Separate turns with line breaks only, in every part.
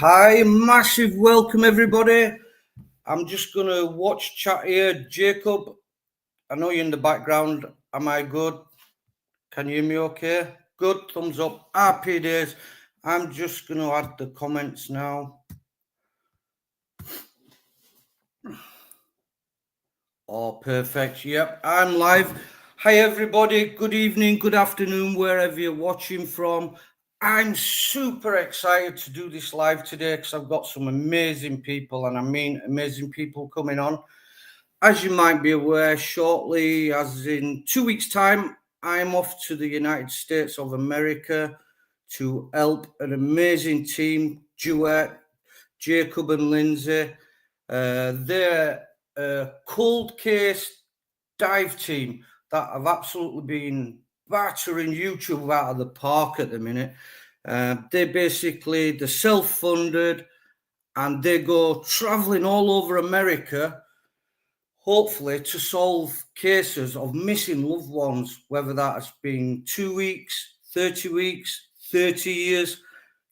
Hi, massive welcome everybody. I'm just gonna watch chat here. Jacob, I know you're in the background. Am I good? Can you hear me okay? Good, thumbs up. Happy days. I'm just gonna add the comments now. Oh, perfect. Yep, I'm live. Hi everybody, good evening, good afternoon, wherever you're watching from. I'm super excited to do this live today because I've got some amazing people, and I mean amazing people coming on. As you might be aware, shortly, as in 2 weeks' time, I'm off to the United States of America to help an amazing team, duet, Jacob and Lindsay. They're a cold case dive team that have absolutely been battering YouTube out of the park at the minute. They're self-funded, and they go traveling all over America, hopefully to solve cases of missing loved ones, whether that has been 2 weeks, 30 weeks, 30 years,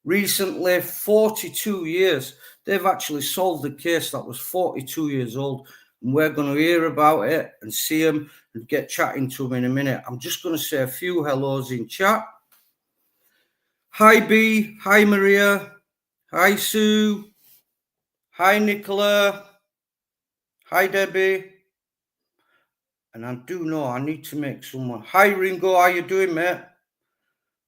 recently 42 years. They've actually solved a case that was 42 years old, and we're going to hear about it and see them and get chatting to them in a minute. I'm just going to say a few hellos in chat. Hi B, hi Maria, hi Sue, hi Nicola, hi Debbie. And I do know I need to make someone. Hi Ringo, how you doing, mate?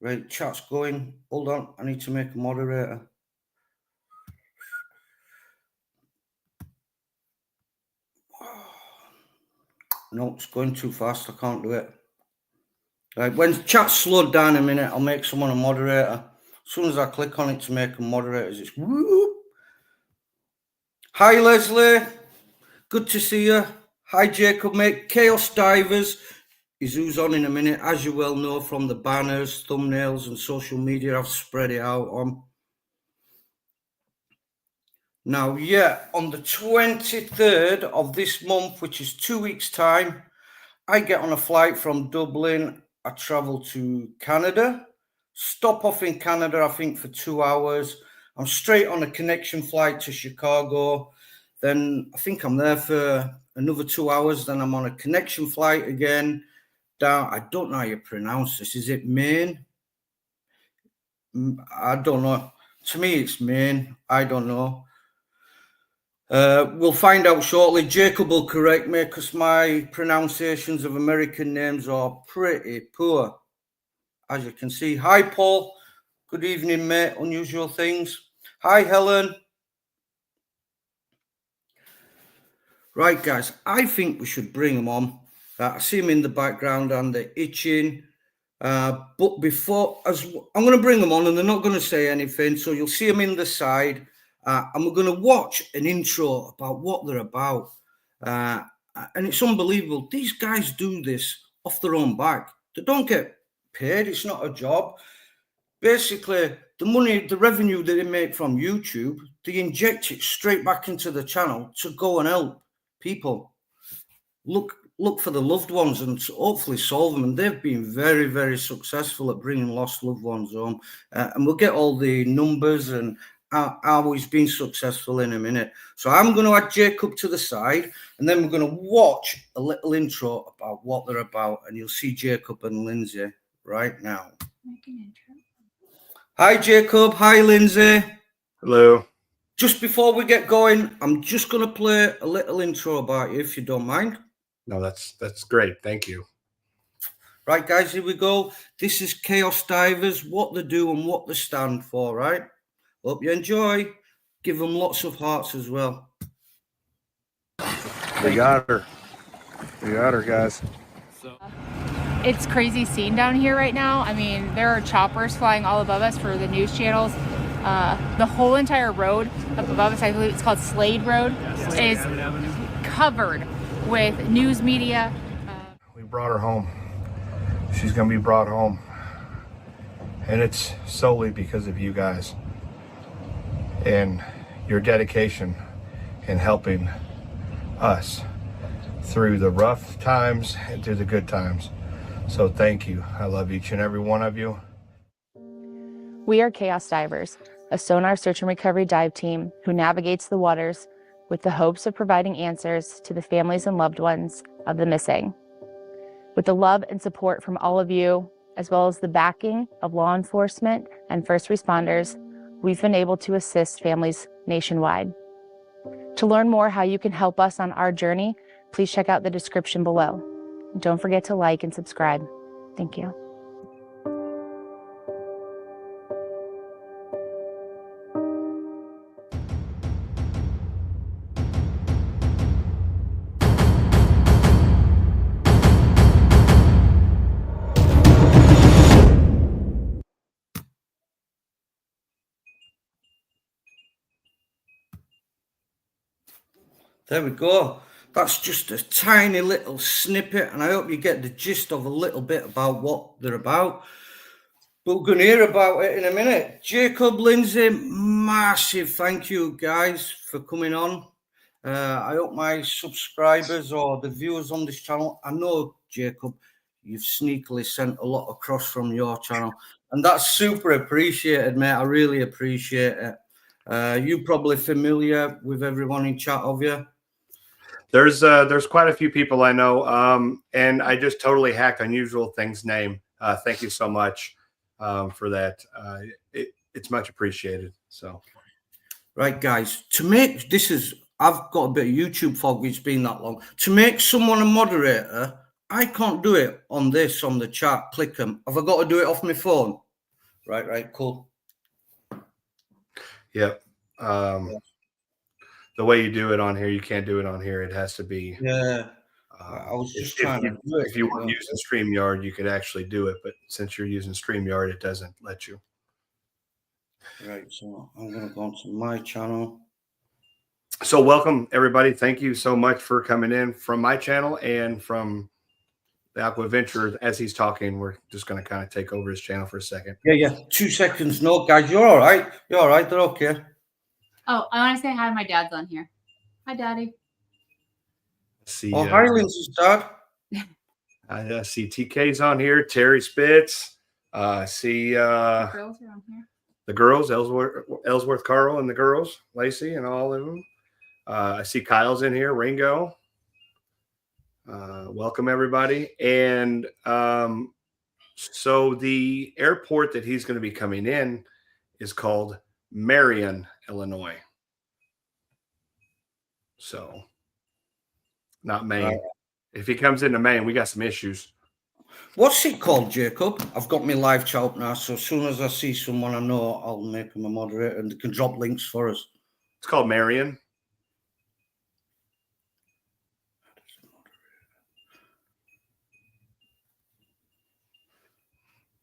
Right, chat's going. Hold on, I need to make a moderator. No, it's going too fast. I can't do it. Right, when chat's slowed down a minute, I'll make someone a moderator. As soon as I click on it to make a moderator, it's whoop. Hi Leslie, good to see you. Hi Jacob, mate. Chaos Divers is who's on in a minute, as you well know from the banners, thumbnails, and social media I've spread it out on. Now, yeah, on the 23rd of this month, which is 2 weeks' time, I get on a flight from Dublin. I travel to Canada, stop off in Canada, I think, for 2 hours. I'm straight on a connection flight to Chicago. Then I think I'm there for another 2 hours. Then I'm on a connection flight again down. I don't know how you pronounce this. Is it Maine? I don't know. To me, it's Maine. I don't know. We'll find out shortly. Jacob will correct me because my pronunciations of American names are pretty poor, as you can see. Hi, Paul. Good evening, mate. Unusual things. Hi, Helen. Right, guys, I think we should bring them on. I see them in the background and they're itching. But before, I'm going to bring them on, and they're not going to say anything, so you'll see them in the side. And we're going to watch an intro about what they're about. And it's unbelievable. These guys do this off their own back. They don't get paid. It's not a job. Basically, the money, the revenue that they make from YouTube, they inject it straight back into the channel to go and help people look for the loved ones and hopefully solve them. And they've been very, very successful at bringing lost loved ones home. And we'll get all the numbers and how he's been successful in a minute. So I'm going to add Jacob to the side, and then we're going to watch a little intro about what they're about, and you'll see Jacob and Lindsay right now. Hi, Jacob. Hi, Lindsay.
Hello.
Just before we get going, I'm just going to play a little intro about you, if you don't mind.
No, that's great. Thank you.
Right, guys, here we go. This is Chaos Divers, what they do and what they stand for, right? Hope you enjoy. Give them lots of hearts as well.
We got her. We got her, guys.
It's crazy scene down here right now. I mean, there are choppers flying all above us for the news channels. The whole entire road up above us, I believe it's called Slade Road, is covered with news media.
We brought her home. She's going to be brought home. And it's solely because of you guys and your dedication in helping us through the rough times and through the good times. So thank you. I love each and every one of you.
We are Chaos Divers. a Sonar search and recovery dive team who navigates the waters with the hopes of providing answers to the families and loved ones of the missing. With the love and support from all of you, as well as the backing of law enforcement and first responders, we've been able to assist families nationwide. To learn more how you can help us on our journey, please check out the description below. And don't forget to like and subscribe. Thank you.
There we go. That's just a tiny little snippet, and I hope you get the gist of a little bit about what they're about. But we're going to hear about it in a minute. Jacob, Lindsay, massive thank you, guys, for coming on. I hope my subscribers or the viewers on this channel, I know, Jacob, you've sneakily sent a lot across from your channel, and that's super appreciated, mate. I really appreciate it. You're probably familiar with everyone in chat, have you?
There's quite a few people I know, and I just totally hacked Unusual Things' name. Thank you so much for that. It's much appreciated. So,
right, guys, to make this is I've got a bit of YouTube fog. It's been that long. To make someone a moderator, I can't do it on the chat. Click them. Have I got to do it off my phone? Right, cool.
Yep. The way you do it on here, you can't do it on here. It has to be.
Yeah. I was just trying to do it.
If you were using StreamYard, you could actually do it, but since you're using StreamYard, it doesn't let you.
Right, so I'm going to go onto my channel.
So welcome, everybody. Thank you so much for coming in from my channel and from the Aqua Adventure. As he's talking, we're just going to kind of take over his channel for a second.
Yeah. 2 seconds. No, guys, you're all right. You're all right. They're okay.
Oh, I want to say hi. My dad's on here. Hi, Daddy.
See,
hi, Lindsay's dad.
I see TK's on here. Terry Spitz. I see
The girls are on here.
The girls, Ellsworth, Carl, and the girls, Lacey, and all of them. I see Kyle's in here. Ringo. Welcome, everybody. And so the airport that he's going to be coming in is called Marion, Illinois. So, not Maine. Right. If he comes into Maine, we got some issues.
What's it called, Jacob? I've got my live chat up now, so as soon as I see someone I know, I'll make them a moderator and they can drop links for us.
It's called Marion.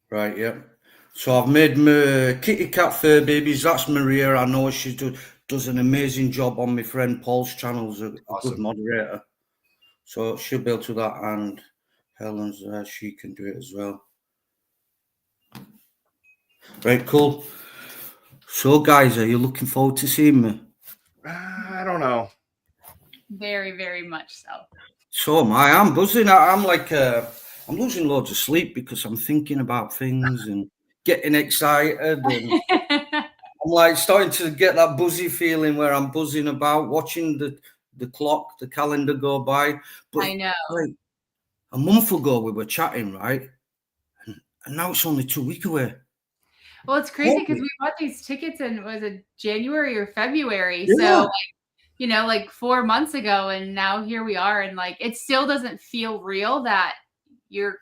Right, yeah. So I've made my kitty cat fur babies. That's Maria. I know she does an amazing job on my friend Paul's channel. She's a good moderator. So she'll be able to do that, and Helen's there. She can do it as well. Right, cool. So, guys, are you looking forward to seeing me?
I don't know.
Very, very much so.
So am I. I'm buzzing. I'm like, I'm losing loads of sleep because I'm thinking about things and getting excited. And I'm like starting to get that buzzy feeling where I'm buzzing about watching the clock, the calendar go by. But
I know.
Like, a month ago we were chatting, right? And now it's only 2 weeks away.
Well, it's crazy because we bought these tickets in, was it January or February? Yeah. So, like 4 months ago, and now here we are, and like it still doesn't feel real that you're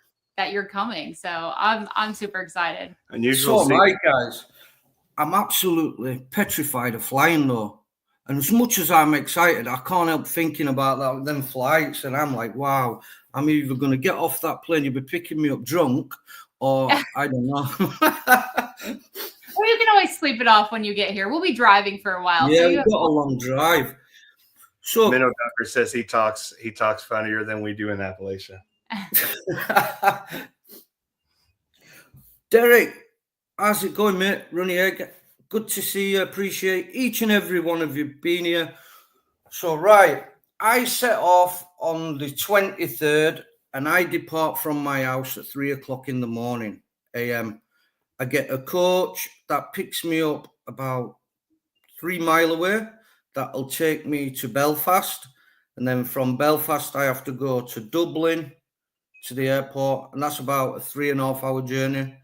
coming. So I'm super excited.
Unusual.
So my guys, I'm absolutely petrified of flying though. And as much as I'm excited, I can't help thinking about them flights. And I'm like, wow, I'm either going to get off that plane, you'll be picking me up drunk, or I don't know.
Well, you can always sleep it off when you get here. We'll be driving for a while.
Yeah,
so
we've got a long drive. So
Minnow Ducker says he talks funnier than we do in Appalachia.
Derek, how's it going, mate? Runny egg. Good to see you. Appreciate each and every one of you being here. So, right, I set off on the 23rd and I depart from my house at 3 o'clock in the morning, a.m. I get a coach that picks me up about 3 mile away. That'll take me to Belfast. And then from Belfast, I have to go to Dublin to the airport. And that's about a 3.5 hour journey.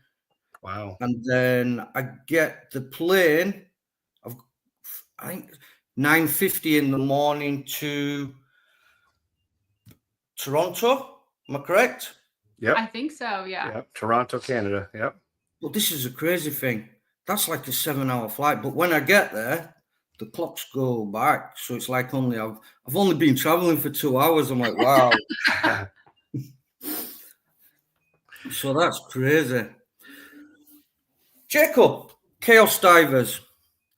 Wow.
And then I get the plane, I think 9:50 in the morning to Toronto. Am I correct?
Yep.
I think so. Yeah.
Yep. Toronto, Canada. Yep.
Well, this is a crazy thing. That's like a 7 hour flight. But when I get there, the clocks go back. So it's like I've only been traveling for 2 hours. I'm like, wow. So that's crazy. Jacob, Chaos Divers.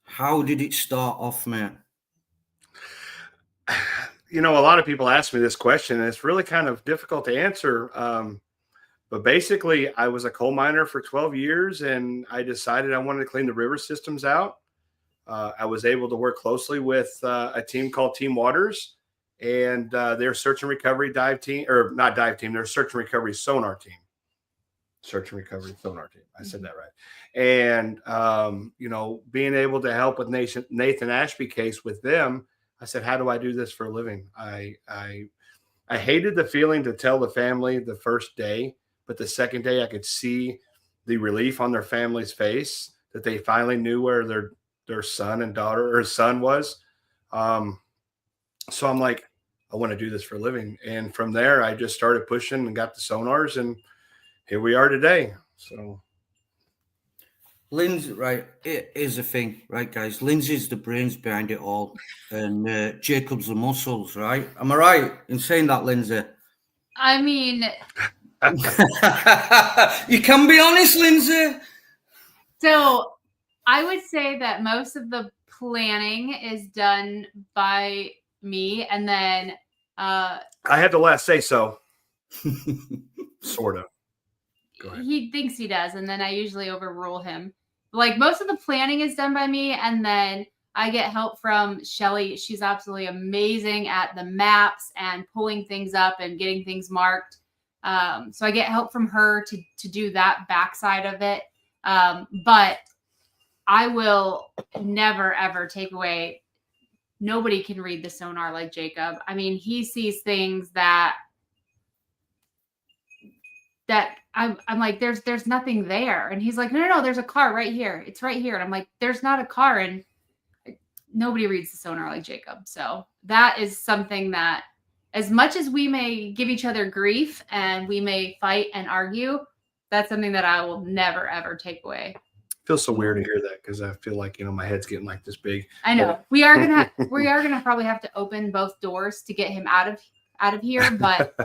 How did it start off, mate?
You know, a lot of people ask me this question, and it's really kind of difficult to answer. But basically, I was a coal miner for 12 years, and I decided I wanted to clean the river systems out. I was able to work closely with a team called Team Waters, and their search and recovery dive team, or not dive team, their search and recovery sonar team. Search and recovery sonar team. I said that right. And, you know, being able to help with Nathan Ashby case with them, I said, how do I do this for a living? I hated the feeling to tell the family the first day, but the second day I could see the relief on their family's face that they finally knew where their son and daughter or son was. So I'm like, I want to do this for a living. And from there, I just started pushing and got the sonars, and here we are today. So
Lindsay, right, it is a thing, right, guys? Lindsay's the brains behind it all, and Jacob's the muscles, right? Am I right in saying that, Lindsay?
I mean,
you can be honest, Lindsay.
so I would say that most of the planning is done by me, and then
I had the last say so. Sort of.
he thinks he does, and then I usually overrule him. Like, most of the planning is done by me, and then I get help from Shelly. She's absolutely amazing at the maps and pulling things up and getting things marked. So I get help from her to do that backside of it. But I will never, ever take away. Nobody can read the sonar like Jacob. I mean, he sees things that I'm like, there's nothing there. And he's like, no, there's a car right here. It's right here. And I'm like, there's not a car. And nobody reads the sonar like Jacob. So that is something that, as much as we may give each other grief and we may fight and argue, that's something that I will never, ever take away.
It feels so weird to hear that, because I feel like, you know, my head's getting like this big.
I know. We are gonna probably have to open both doors to get him out of here, but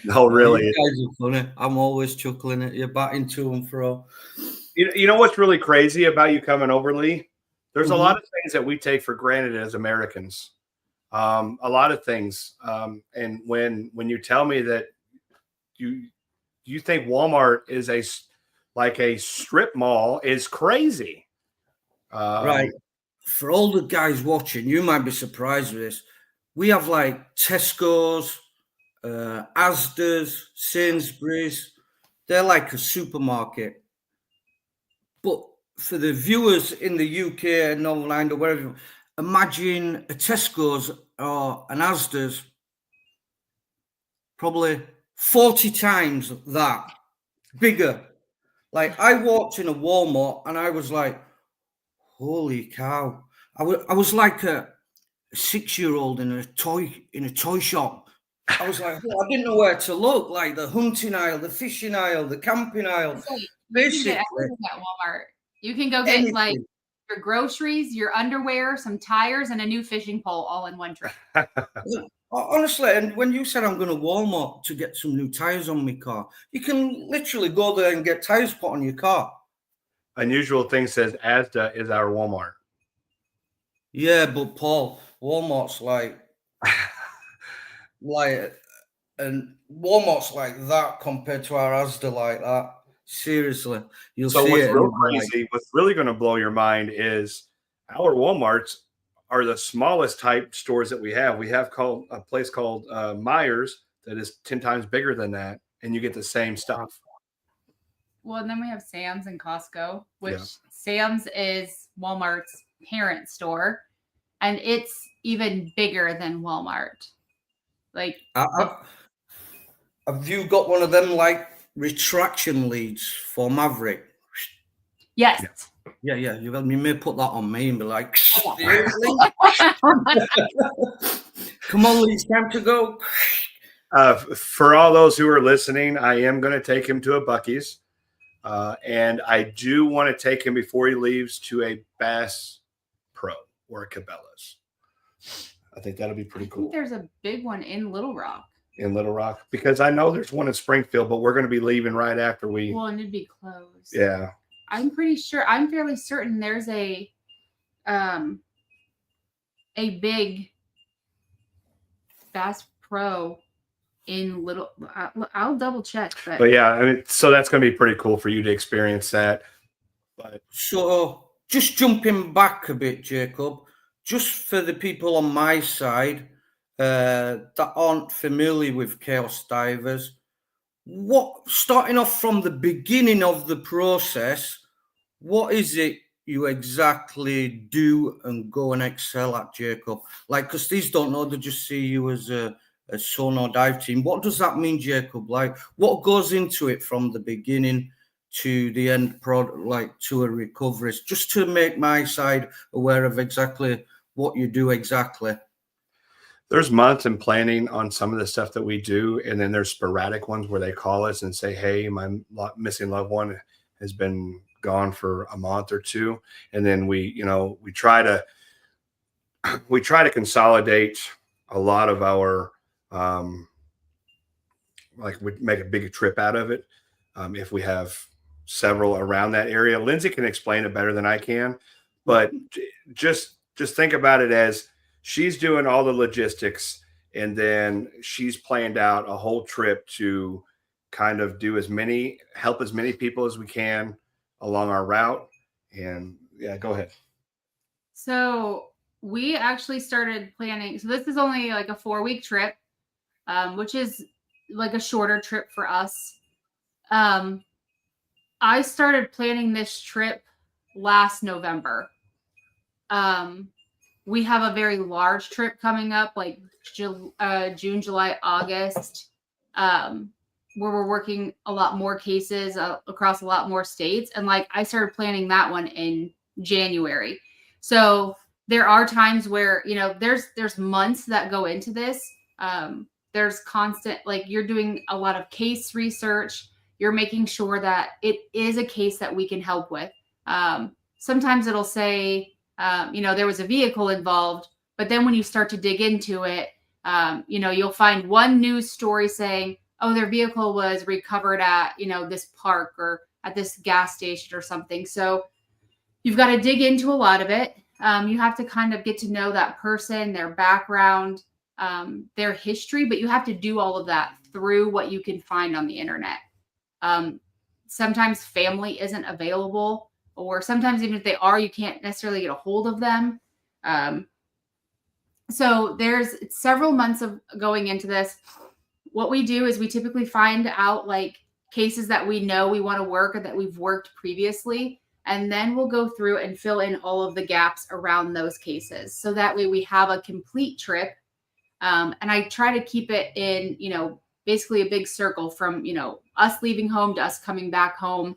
No, really.
You guys are funny. I'm always chuckling at you, batting to and fro.
You know what's really crazy about you coming over, Lee? There's a lot of things that we take for granted as Americans. A lot of things. And when you tell me that you think Walmart is like a strip mall is crazy.
Right. For all the guys watching, you might be surprised with this. We have like Tesco's, Asda's, Sainsbury's. They're like a supermarket. But for the viewers in the UK and Northern Ireland or wherever, imagine a Tesco's or an Asda's, probably 40 times that, bigger. Like, I walked in a Walmart and I was like, holy cow. I was like a 6-year-old in a toy shop. I was like, I didn't know where to look. Like the hunting aisle, the fishing aisle, the camping aisle. Basically,
at Walmart. You can go get
anything.
like your groceries, your underwear, some tires, and a new fishing pole all in one trip.
Honestly, and when you said I'm going to Walmart to get some new tires on my car, you can literally go there and get tires put on your car.
Unusual Thing says Asda is our Walmart.
Yeah, but Paul, Walmart's like and Walmart's like that compared to our Asda like that. Seriously, you'll see
what's
it.
Real crazy, what's really going to blow your mind is our Walmarts are the smallest type stores that we have. We have a place called Myers that is 10 times bigger than that, and you get the same stuff.
well, and then we have Sam's and Costco, which Sam's is Walmart's parent store, and it's even bigger than Walmart. Like,
have you got one of them like retraction leads for Maverick?
yes.
Yeah. You may put that on me and be like, come on, Lee, it's time to go.
For all those who are listening, I am going to take him to a Buc-ee's. And I do want to take him before he leaves to a Bass Pro or a Cabela's. I think that'll be pretty cool.
I think there's a big one in Little Rock.
In Little Rock, because I know there's one in Springfield, but we're going to be leaving right after we.
Well, and it'd be closed.
Yeah.
I'm fairly certain there's a big Bass Pro in Little. I'll double check,
but yeah, I mean, so that's going to be pretty cool for you to experience that. But
so just jumping back a bit, Jacob, just for the people on my side that aren't familiar with Chaos Divers, starting off from the beginning of the process, what is it you exactly do and go and excel at, Jacob? Like, because these don't know, they just see you as a Sonar dive team. What does that mean, Jacob? Like, what goes into it from the beginning to the end product, like to a recovery, just to make my side aware of exactly what you do exactly?
There's months in planning on some of the stuff that we do, and then there's sporadic ones where they call us and say, hey, my missing loved one has been gone for a month or two, and then we try to consolidate a lot of our like we make a big trip out of it. If we have several around that area, Lindsay can explain it better than I can, but just think about it as she's doing all the logistics, and then she's planned out a whole trip to kind of help as many people as we can along our route. And yeah, go ahead.
So we actually started planning. So this is only like a 4-week trip, which is like a shorter trip for us. I started planning this trip last November. We have a very large trip coming up, like June, July, August, where we're working a lot more cases across a lot more states. And like I started planning that one in January. So there are times where, there's months that go into this. There's constant, like you're doing a lot of case research. You're making sure that it is a case that we can help with. Sometimes it'll say, there was a vehicle involved, but then when you start to dig into it, you'll find one news story saying, oh, their vehicle was recovered at, this park or at this gas station or something. So you've got to dig into a lot of it. You have to kind of get to know that person, their background, their history, but you have to do all of that through what you can find on the internet. Sometimes family isn't available, or sometimes even if they are, you can't necessarily get a hold of them. So there's several months of going into this. What we do is we typically find out like cases that we know we want to work or that we've worked previously. And then we'll go through and fill in all of the gaps around those cases. So that way we have a complete trip. And I try to keep it in, basically a big circle from, us leaving home to us coming back home.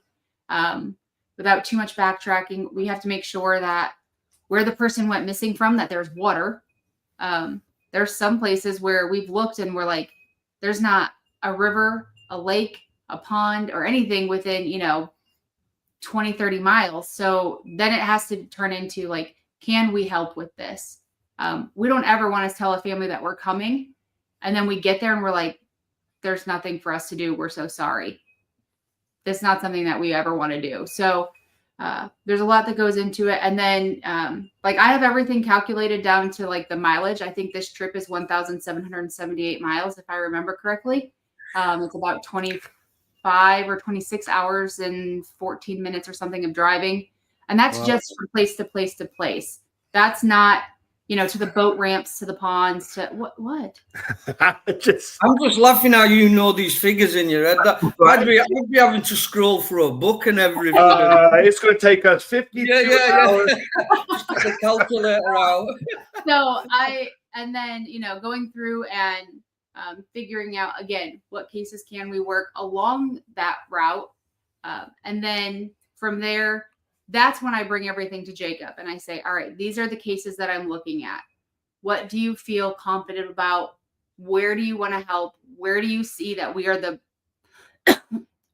Without too much backtracking, we have to make sure that where the person went missing from, that there's water. There's some places where we've looked and we're like, there's not a river, a lake, a pond, or anything within, 20, 30 miles. So then it has to turn into like, can we help with this? We don't ever want to tell a family that we're coming. And then we get there and we're like, there's nothing for us to do. We're so sorry. That's not something that we ever want to do. So there's a lot that goes into it. And then I have everything calculated down to like the mileage. I think this trip is 1,778 miles, if I remember correctly. It's about 25 or 26 hours and 14 minutes or something of driving. And that's just from place to place to place. That's not, to the boat ramps, to the ponds, to what?
I'm just laughing how you know these figures in your head. I'd be having to scroll through a book and everything.
It's going to take us 52 hours.
Just get the calculator out.
So and then, going through and figuring out, again, what cases can we work along that route. And then from there, that's when I bring everything to Jacob and I say, all right, these are the cases that I'm looking at. What do you feel confident about? Where do you want to help? Where do you see that we are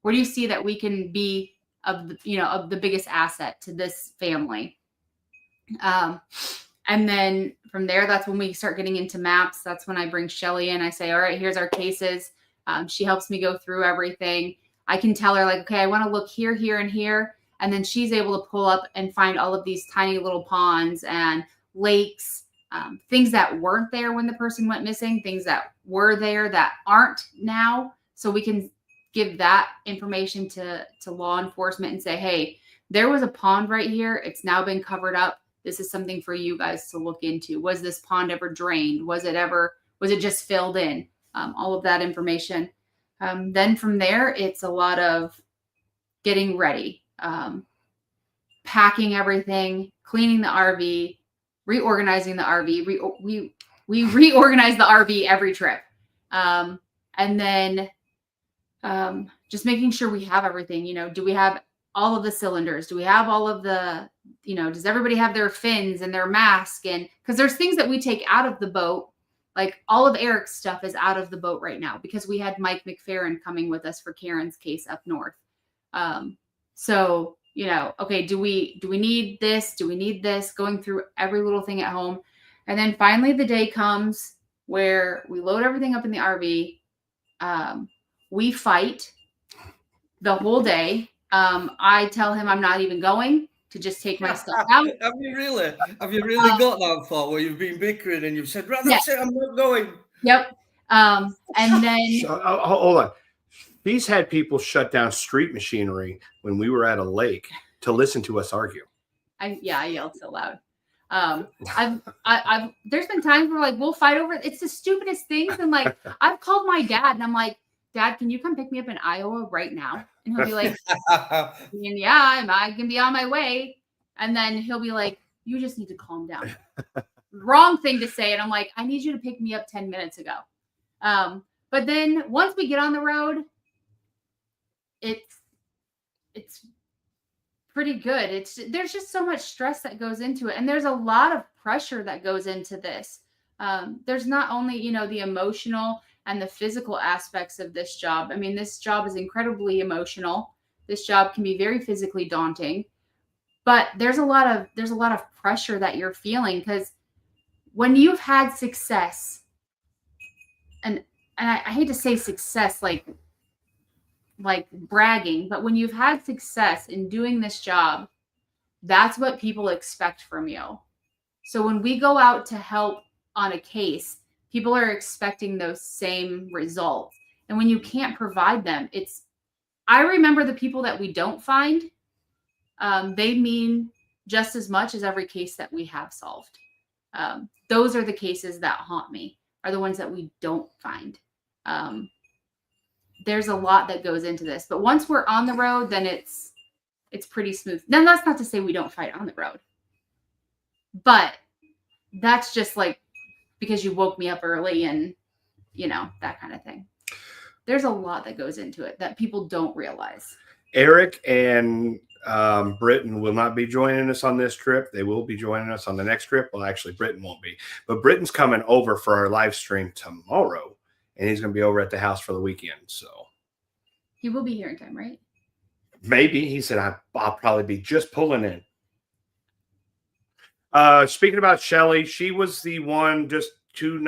where do you see that we can be of the biggest asset to this family? And then from there, that's when we start getting into maps. That's when I bring Shelly in. I say, all right, here's our cases. She helps me go through everything. I can tell her, like, okay, I want to look here, here, and here. And then she's able to pull up and find all of these tiny little ponds and lakes, things that weren't there when the person went missing, things that were there that aren't now. So we can give that information to law enforcement and say, hey, there was a pond right here. It's now been covered up. This is something for you guys to look into. Was this pond ever drained? Was it just filled in? All of that information. Then from there, it's a lot of getting ready, packing everything, cleaning the RV, reorganizing the RV. We reorganize the RV every trip. And then just making sure we have everything. Do we have all of the cylinders? Do we have all of the, does everybody have their fins and their mask? And because there's things that we take out of the boat, like all of Eric's stuff is out of the boat right now because we had Mike McFerrin coming with us for Karen's case up north. So, okay, do we need this? Do we need this? Going through every little thing at home. And then finally the day comes where we load everything up in the RV. We fight the whole day. I tell him I'm not even going to just take my stuff out.
Have you really got that far where you've been bickering and you've said, right, that's it, I'm not going?
Yep. And then
hold on. These had people shut down street machinery when we were at a lake to listen to us argue.
I yelled so loud. There's been times where we'll fight over it's the stupidest things, and I've called my dad and I'm like, Dad, can you come pick me up in Iowa right now? And he'll be like, yeah, I can be on my way. And then he'll be like, you just need to calm down. Wrong thing to say. And I'm like, I need you to pick me up 10 minutes ago. But then once we get on the road, it's pretty good. There's just so much stress that goes into it. And there's a lot of pressure that goes into this. There's not only, the emotional and the physical aspects of this job. I mean, this job is incredibly emotional. This job can be very physically daunting, but there's a lot of pressure that you're feeling because when you've had success, and I hate to say success like bragging, but when you've had success in doing this job, that's what people expect from you. So when we go out to help on a case, people are expecting those same results. And when you can't provide them, I remember the people that we don't find, they mean just as much as every case that we have solved. Those are the cases that haunt me, are the ones that we don't find. There's a lot that goes into this, but once we're on the road, then it's pretty smooth. Now, that's not to say we don't fight on the road, but that's just because you woke me up early and, that kind of thing. There's a lot that goes into it that people don't realize.
Eric and Britton will not be joining us on this trip. They will be joining us on the next trip. Well, actually, Britton won't be. But Britton's coming over for our live stream tomorrow, and he's going to be over at the house for the weekend. So
he will be here in time, right?
Maybe. He said, I'll probably be just pulling in. Speaking about Shelly, she was the one just 2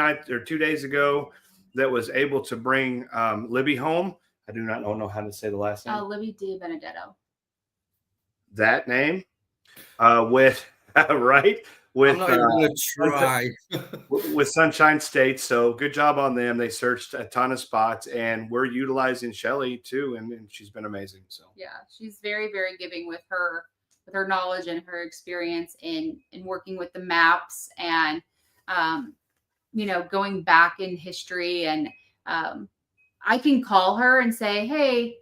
days ago that was able to bring Libby home. I do not know how to say the last name.
Libby Di Benedetto.
That name, with right with
I'm not even gonna try.
with Sunshine State. So good job on them. They searched a ton of spots, and we're utilizing Shelly too, and she's been amazing. So
yeah, she's very, very giving with her knowledge and her experience in working with the maps and you know, going back in history. And I can call her and say, hey,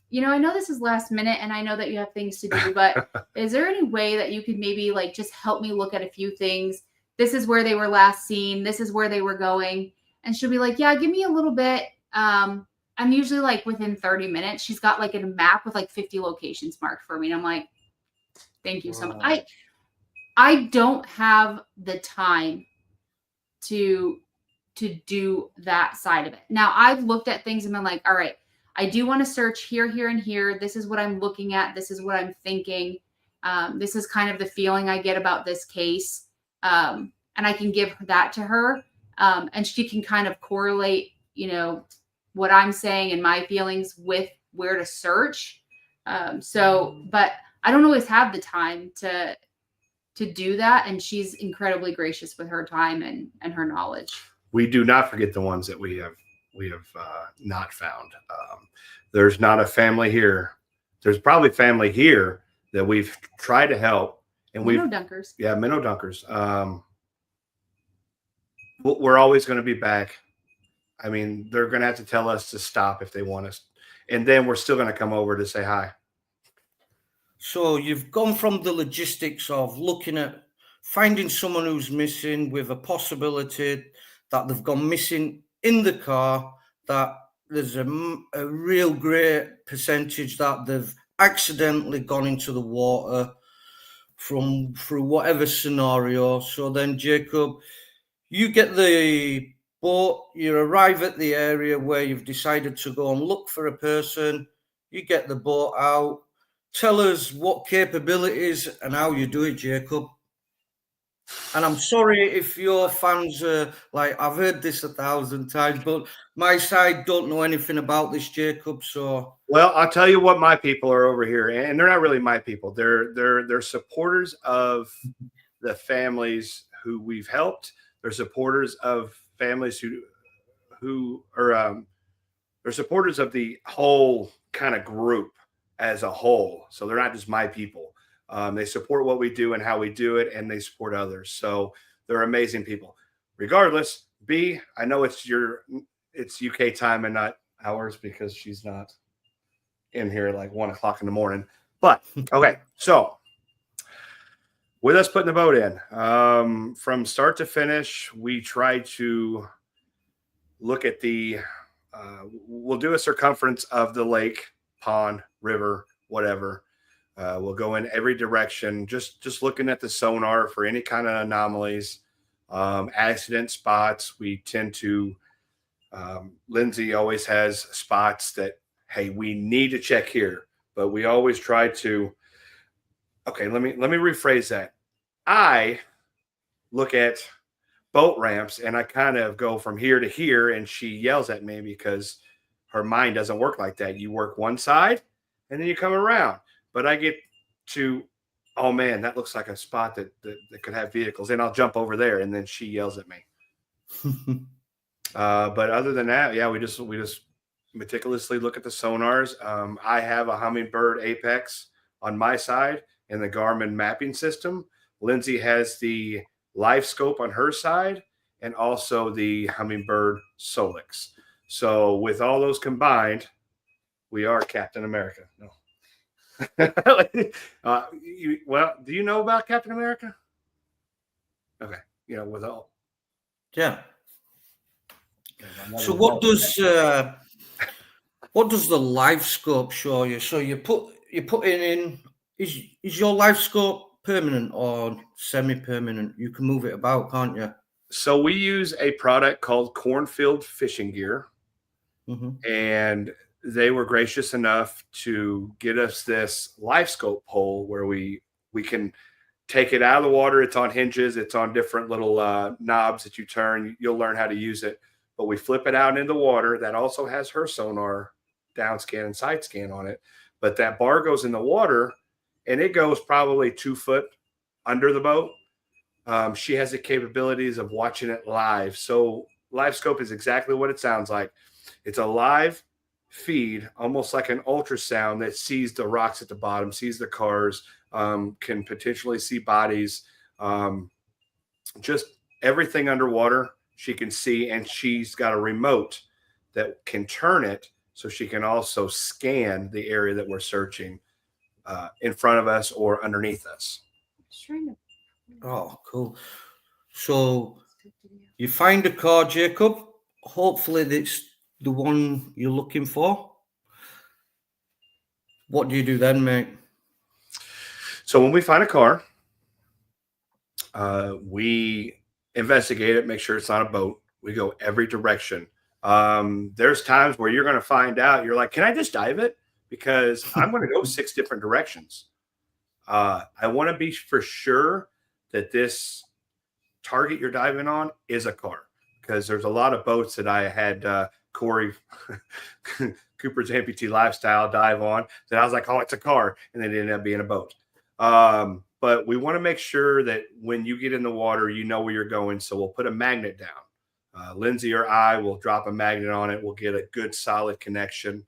you know, I know this is last minute and I know that you have things to do, but is there any way that you could maybe like just help me look at a few things? This is where they were last seen. This is where they were going. And she'll be like, yeah, give me a little bit. I'm usually like within 30 minutes. She's got like a map with like 50 locations marked for me. And I'm like, thank you so much. I don't have the time to do that side of it. Now I've looked at things and been like, all right, I do want to search here, here, and here. This is what I'm looking at. This is what I'm thinking. This is kind of the feeling I get about this case. And I can give that to her. And she can kind of correlate, you know, what I'm saying and my feelings with where to search. But I don't always have the time to do that. And she's incredibly gracious with her time and her knowledge.
We do not forget the ones that we have not found. There's not a family here. There's probably family here that we've tried to help, and
Minnow dunkers.
Yeah, minnow dunkers. We're always going to be back. I mean, they're going to have to tell us to stop if they want us, and then we're still going to come over to say hi.
So you've gone from the logistics of looking at finding someone who's missing with a possibility that they've gone missing in the car, that there's a real great percentage that they've accidentally gone into the water through whatever scenario. So then, Jacob, you get the boat, you arrive at the area where you've decided to go and look for a person, you get the boat out. Tell us what capabilities and how you do it, Jacob. And I'm sorry if your fans are like, I've heard this 1,000 times, but my side don't know anything about this, Jacob. So,
well, I'll tell you what my people are over here, and they're not really my people. They're supporters of the families who we've helped. They're supporters of families who are they're supporters of the whole kind of group as a whole. So they're not just my people. They support what we do and how we do it, and they support others. So they're amazing people. Regardless, B, I know it's UK time and not ours because she's not in here at like 1 o'clock in the morning. But okay, so with us putting the boat in, from start to finish, we try to look at we'll do a circumference of the lake, pond, river, whatever. We'll go in every direction, just looking at the sonar for any kind of anomalies, accident spots. We tend to, Lindsay always has spots that, hey, we need to check here, but we always try to, okay, let me rephrase that. I look at boat ramps and I kind of go from here to here, and she yells at me because her mind doesn't work like that. You work one side and then you come around. But I get to, oh man, that looks like a spot that could have vehicles, and I'll jump over there, and then she yells at me. But other than that, yeah, we just meticulously look at the sonars. I have a Humminbird Apex on my side and the Garmin mapping system. Lindsay has the Live Scope on her side, and also the Humminbird Solix. So with all those combined, we are Captain America. No. Well, do you know about Captain America? Okay, with all.
Yeah. So what does the Live Scope show you? So you put it in. Is your Live Scope permanent or semi-permanent? You can move it about, can't you?
So we use a product called Cornfield Fishing Gear, and they were gracious enough to get us this Live Scope pole where we can take it out of the water. It's on hinges. It's on different little knobs that you turn. You'll learn how to use it. But we flip it out into the water. That also has her sonar down scan and side scan on it. But that bar goes in the water, and it goes probably 2 foot under the boat. She has the capabilities of watching it live. So Live Scope is exactly what it sounds like. It's a live feed, almost like an ultrasound, that sees the rocks at the bottom, sees the cars, can potentially see bodies, just everything underwater she can see, and she's got a remote that can turn it so she can also scan the area that we're searching in front of us or underneath us.
Oh, cool. So you find a car, Jacob. Hopefully that's the one you're looking for. What do you do then, mate?
So when we find a car, we investigate it, make sure it's not a boat. We go every direction. There's times where you're going to find out, you're like, can I just dive it? Because I'm going to go 6 different directions. I want to be for sure that this target you're diving on is a car, because there's a lot of boats that I had Corey Cooper's Amputee Lifestyle dive on that I was like, oh, it's a car, and then it ended up being a boat. But we want to make sure that when you get in the water, you know where you're going. So we'll put a magnet down. Lindsay or I will drop a magnet on it. We'll get a good solid connection.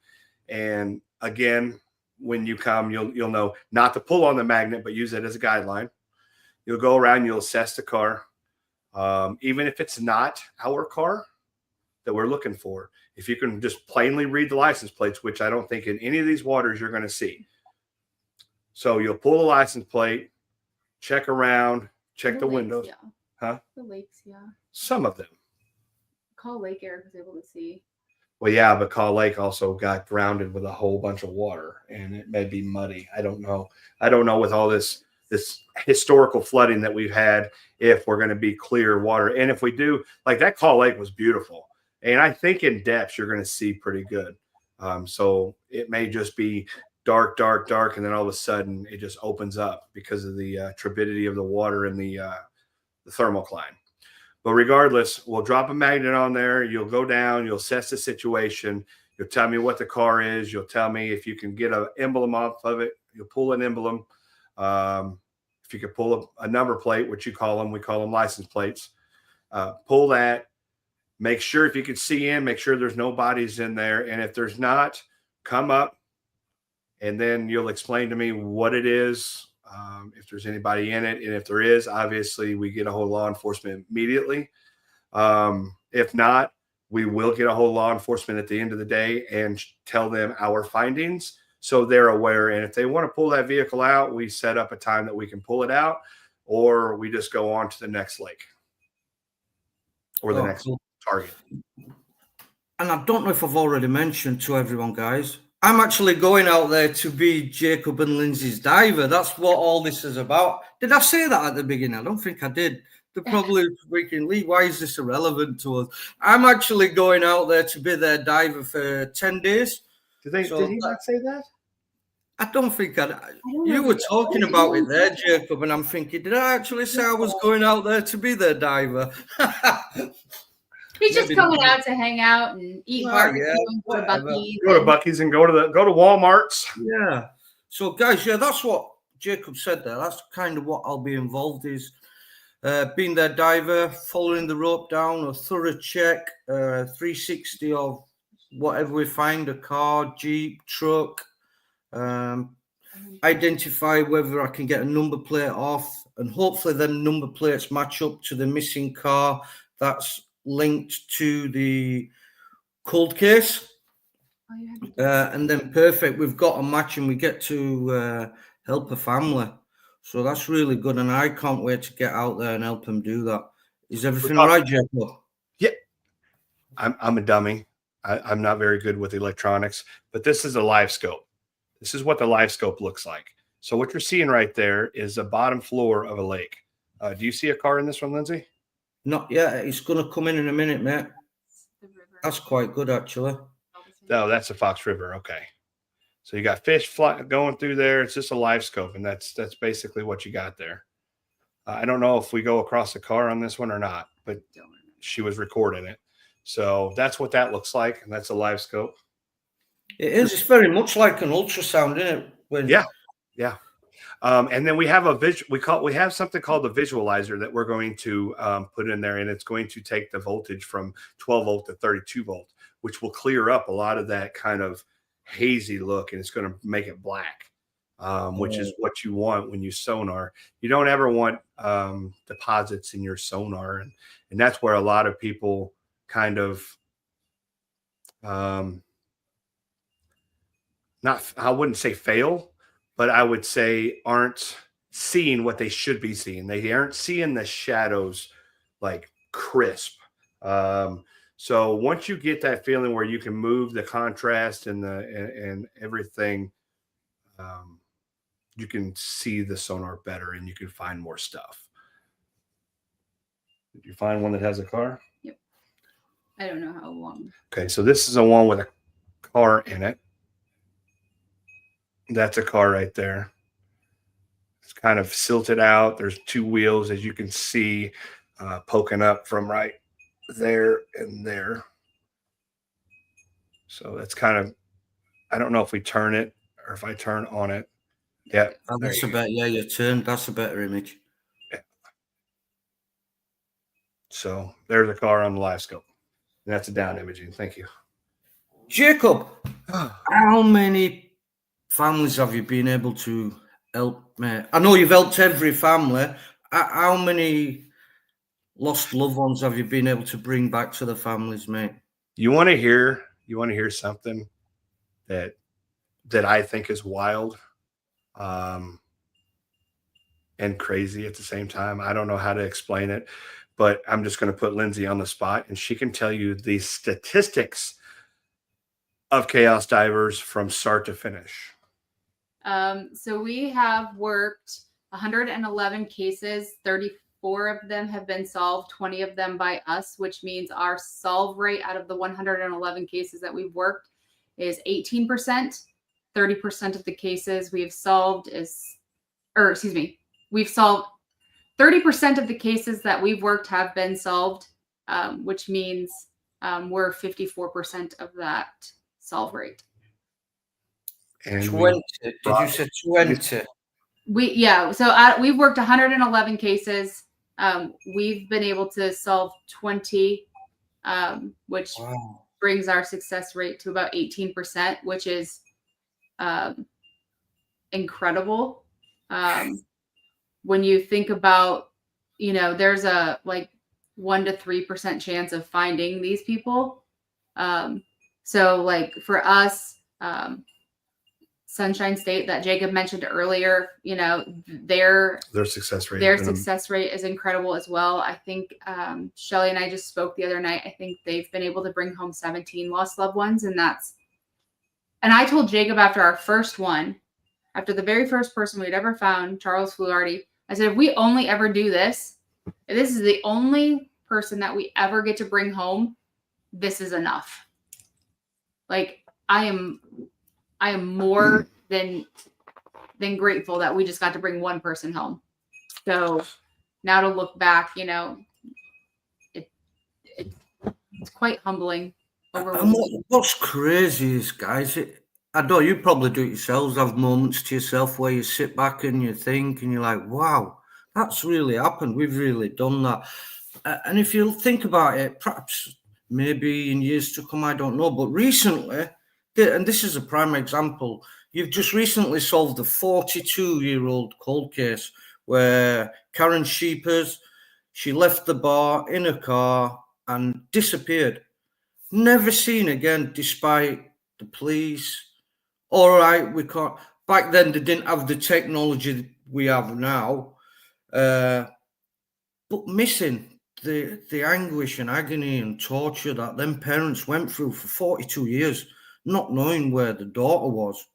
And again, when you come, you'll know not to pull on the magnet, but use it as a guideline. You'll go around, you'll assess the car. Even if it's not our car that we're looking for, if you can just plainly read the license plates, which I don't think in any of these waters you're going to see. So you'll pull the license plate, check around, check the windows.
Yeah.
Huh?
The lakes, yeah.
Some of them.
Call Lake Eric was able to see.
Well, yeah, but Call Lake also got grounded with a whole bunch of water, and it may be muddy. I don't know. I don't know with all this historical flooding that we've had, if we're going to be clear water. And if we do, like that Call Lake was beautiful. And I think in depth, you're going to see pretty good. So it may just be dark, dark, dark. And then all of a sudden it just opens up because of the turbidity of the water and the thermocline. But regardless, we'll drop a magnet on there. You'll go down, you'll assess the situation. You'll tell me what the car is. You'll tell me if you can get an emblem off of it. You'll pull an emblem. If you could pull a number plate, which you call them, we call them license plates. Pull that. Make sure if you can see in, make sure there's no bodies in there. And if there's not, come up, and then you'll explain to me what it is, if there's anybody in it. And if there is, obviously we get a hold of law enforcement immediately. If not, we will get a hold of law enforcement at the end of the day and tell them our findings so they're aware. And if they want to pull that vehicle out, we set up a time that we can pull it out, or we just go on to the next lake or the next target.
And I don't know if I've already mentioned to everyone, guys, I'm actually going out there to be Jacob and Lindsay's diver. That's what all this is about. Did I say that at the beginning? I don't think I did. They're probably freaking, Lee, why is this irrelevant to us? I'm actually going out there to be their diver for 10 days.
Did he not say that?
I don't think you were talking about it there, Jacob, and I'm thinking, did I actually say I was going out there to be their diver?
He's just coming out to hang out and eat barbecue and go to Buc-ee's.
Go to Buc-ee's and go to Walmart's.
Yeah. So, guys, that's what Jacob said there. That's kind of what I'll be involved is being their diver, following the rope down, a thorough check, 360 of whatever we find, a car, Jeep, truck, identify whether I can get a number plate off, and hopefully them number plates match up to the missing car that's linked to the cold case. And then perfect, we've got a match and we get to help a family. So that's really good, and I can't wait to get out there and help them do that. Is everything all right, Jacob?
Yeah. I'm a dummy. I'm not very good with electronics, but this is a live scope. This is what the live scope looks like. So what you're seeing right there is the bottom floor of a lake. Do you see a car in this one, Lindsay?
Not yet. It's going to come in a minute, mate. That's quite good, actually.
No, that's the Fox River. Okay. So you got fish going through there. It's just a live scope, and that's basically what you got there. I don't know if we go across the car on this one or not, but she was recording it. So that's what that looks like, and that's a live scope.
It is. It's very much like an ultrasound, isn't it?
Yeah. And then we have we have something called the visualizer that we're going to put in there, and it's going to take the voltage from 12 volt to 32 volt, which will clear up a lot of that kind of hazy look, and it's going to make it black. which is what you want when you sonar. You don't ever want deposits in your sonar, and that's where a lot of people kind of not, I wouldn't say fail, but I would say aren't seeing what they should be seeing. They aren't seeing the shadows like crisp. So once you get that feeling where you can move the contrast and everything, you can see the sonar better and you can find more stuff. Did you find one that has a car?
Yep. I don't know how long.
Okay, so this is a one with a car in it. That's a car right there. It's kind of silted out. There's two wheels, as you can see, poking up from right there and there. So that's kind of, I don't know if we turn it or if I turn on it. Yeah.
That's a better, yeah, you turned. That's a better image.
Yeah. So there's a car on the live scope. And that's a down imaging. Thank you.
Jacob, how many families have you been able to help, mate? I know you've helped every family. How many lost loved ones have you been able to bring back to the families, mate?
You want to hear something that I think is wild and crazy at the same time. I don't know how to explain it, but I'm just going to put Lindsay on the spot and she can tell you the statistics of Chaos Divers from start to finish.
So we have worked 111 cases, 34 of them have been solved, 20 of them by us, which means our solve rate out of the 111 cases that we've worked is 18%. 30% of the cases we've solved we've solved 30% of the cases that we've worked have been solved, which means we're 54% of that solve rate.
And 20. Did you say 20?
We've worked 111 cases. We've been able to solve 20, which brings our success rate to about 18%, which is incredible. When you think about, there's a 1 to 3% chance of finding these people. So like for us, Sunshine State that Jacob mentioned earlier, their success rate is incredible as well. I think Shelly and I just spoke the other night. I think they've been able to bring home 17 lost loved ones, and I told Jacob after the very first person we'd ever found, Charles Fluharty, I said, if we only ever do this, if this is the only person that we ever get to bring home, this is enough. Like I am more than grateful that we just got to bring one person home. So now to look back, it's quite humbling.
And what's crazy is, guys, I know you probably do it yourselves, have moments to yourself where you sit back and you think and you're like, wow, that's really happened. We've really done that. And if you think about it, perhaps maybe in years to come, I don't know, but recently, and this is a prime example, you've just recently solved a 42-year-old cold case where Karen Sheepers, she left the bar in a car and disappeared. Never seen again, despite the police. All right, we can't. Back then, they didn't have the technology we have now. But missing the anguish and agony and torture that them parents went through for 42 years, not knowing where the daughter was.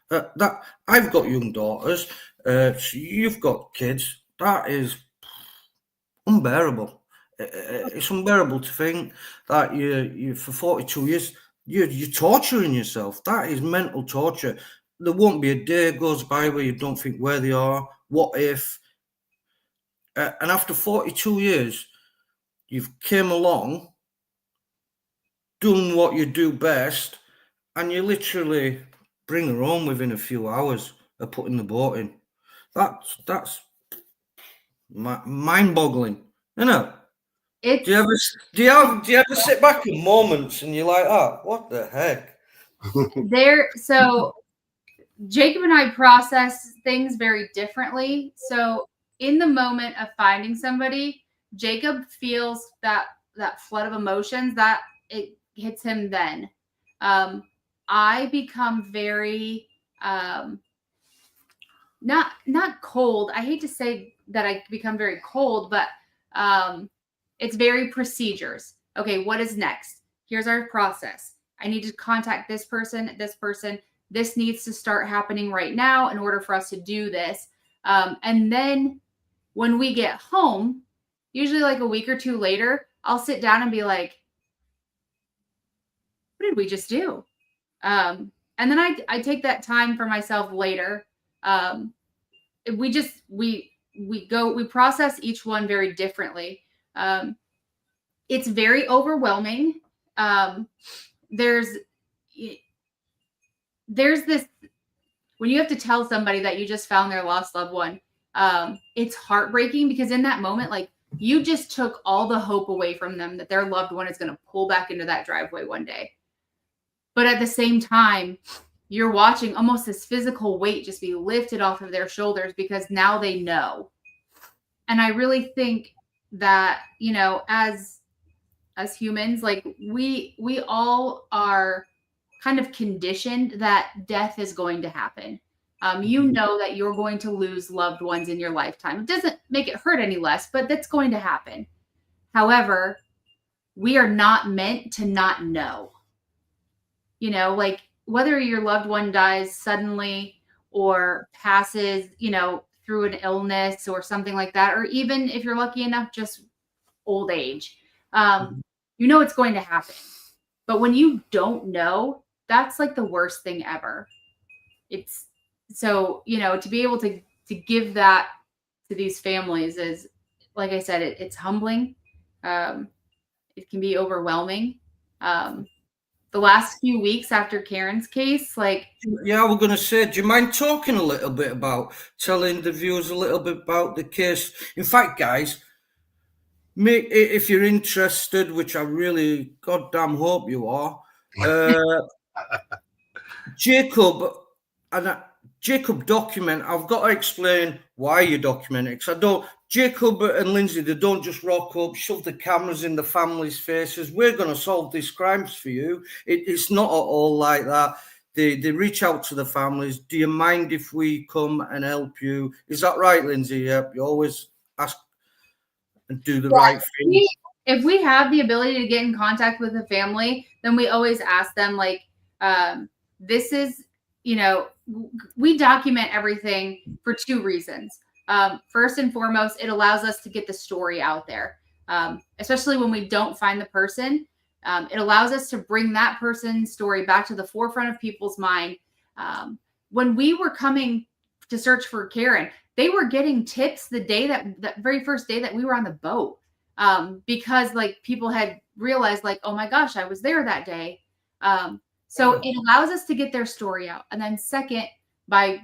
That I've got young daughters. So you've got kids. That is unbearable. It's unbearable to think that you for 42 years you're torturing yourself. That is mental torture. There won't be a day goes by where you don't think where they are. What if? And after 42 years, you've came along, done what you do best, and you literally bring her home within a few hours of putting the boat in. That's mind-boggling, isn't it? Do you ever sit back in moments and you're like, oh, what the heck?
So Jacob and I process things very differently. So in the moment of finding somebody, Jacob feels that flood of emotions that it hits him then. I become very not cold. I hate to say that I become very cold, but it's very procedures. Okay, what is next? Here's our process. I need to contact this person, this person. This needs to start happening right now in order for us to do this. And then when we get home, usually like a week or two later, I'll sit down and be like, what did we just do? And then I take that time for myself later. We process each one very differently. It's very overwhelming. There's this, when you have to tell somebody that you just found their lost loved one, it's heartbreaking because in that moment, like, you just took all the hope away from them that their loved one is going to pull back into that driveway one day. But at the same time, you're watching almost this physical weight just be lifted off of their shoulders because now they know. And I really think that, you know, as humans, like we all are kind of conditioned that death is going to happen. You know that you're going to lose loved ones in your lifetime. It doesn't make it hurt any less, but that's going to happen. However, we are not meant to not know. You know, like whether your loved one dies suddenly or passes, you know, through an illness or something like that, or even if you're lucky enough, just old age, you know it's going to happen. But when you don't know, that's like the worst thing ever. It's so, you know, to be able to give that to these families is, like I said, it's humbling. It can be overwhelming. The last few weeks after Karen's case, like...
Yeah, we're going to say, do you mind talking a little bit about, telling the viewers a little bit about the case? In fact, guys, if you're interested, which I really goddamn hope you are, Jacob document. I've got to explain why you document it, because I don't. Jacob and Lindsay, they don't just rock up, shove the cameras in the family's faces. We're going to solve these crimes for you. It's not at all like that. They reach out to the families. Do you mind if we come and help you? Is that right, Lindsay? Yep. You always ask and do the right thing.
If we have the ability to get in contact with the family, then we always ask them, like, this is, you know, we document everything for two reasons. First and foremost, it allows us to get the story out there, especially when we don't find the person. It allows us to bring that person's story back to the forefront of people's mind. When we were coming to search for Karen, they were getting tips the day that very first day that we were on the boat, because like people had realized, like, oh my gosh, I was there that day. So it allows us to get their story out. And then second, by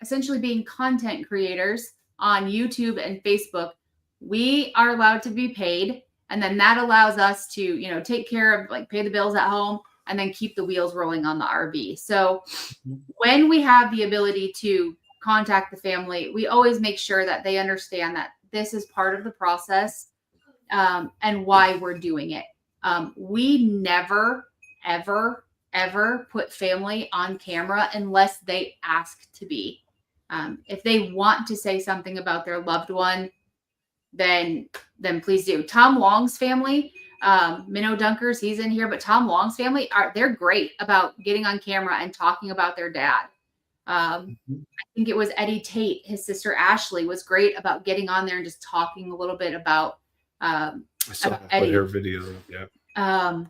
essentially being content creators on YouTube and Facebook, we are allowed to be paid. And then that allows us to, you know, take care of, like, pay the bills at home and then keep the wheels rolling on the RV. So when we have the ability to contact the family, we always make sure that they understand that this is part of the process, and why we're doing it. We never, ever, ever put family on camera unless they ask to be. If they want to say something about their loved one, then please do. Tom Long's family, Minnow Dunkers, he's in here, but Tom Long's family, they're great about getting on camera and talking about their dad. I think it was Eddie Tate, his sister Ashley, was great about getting on there and just talking a little bit about
I saw
Eddie.
her video. Yeah.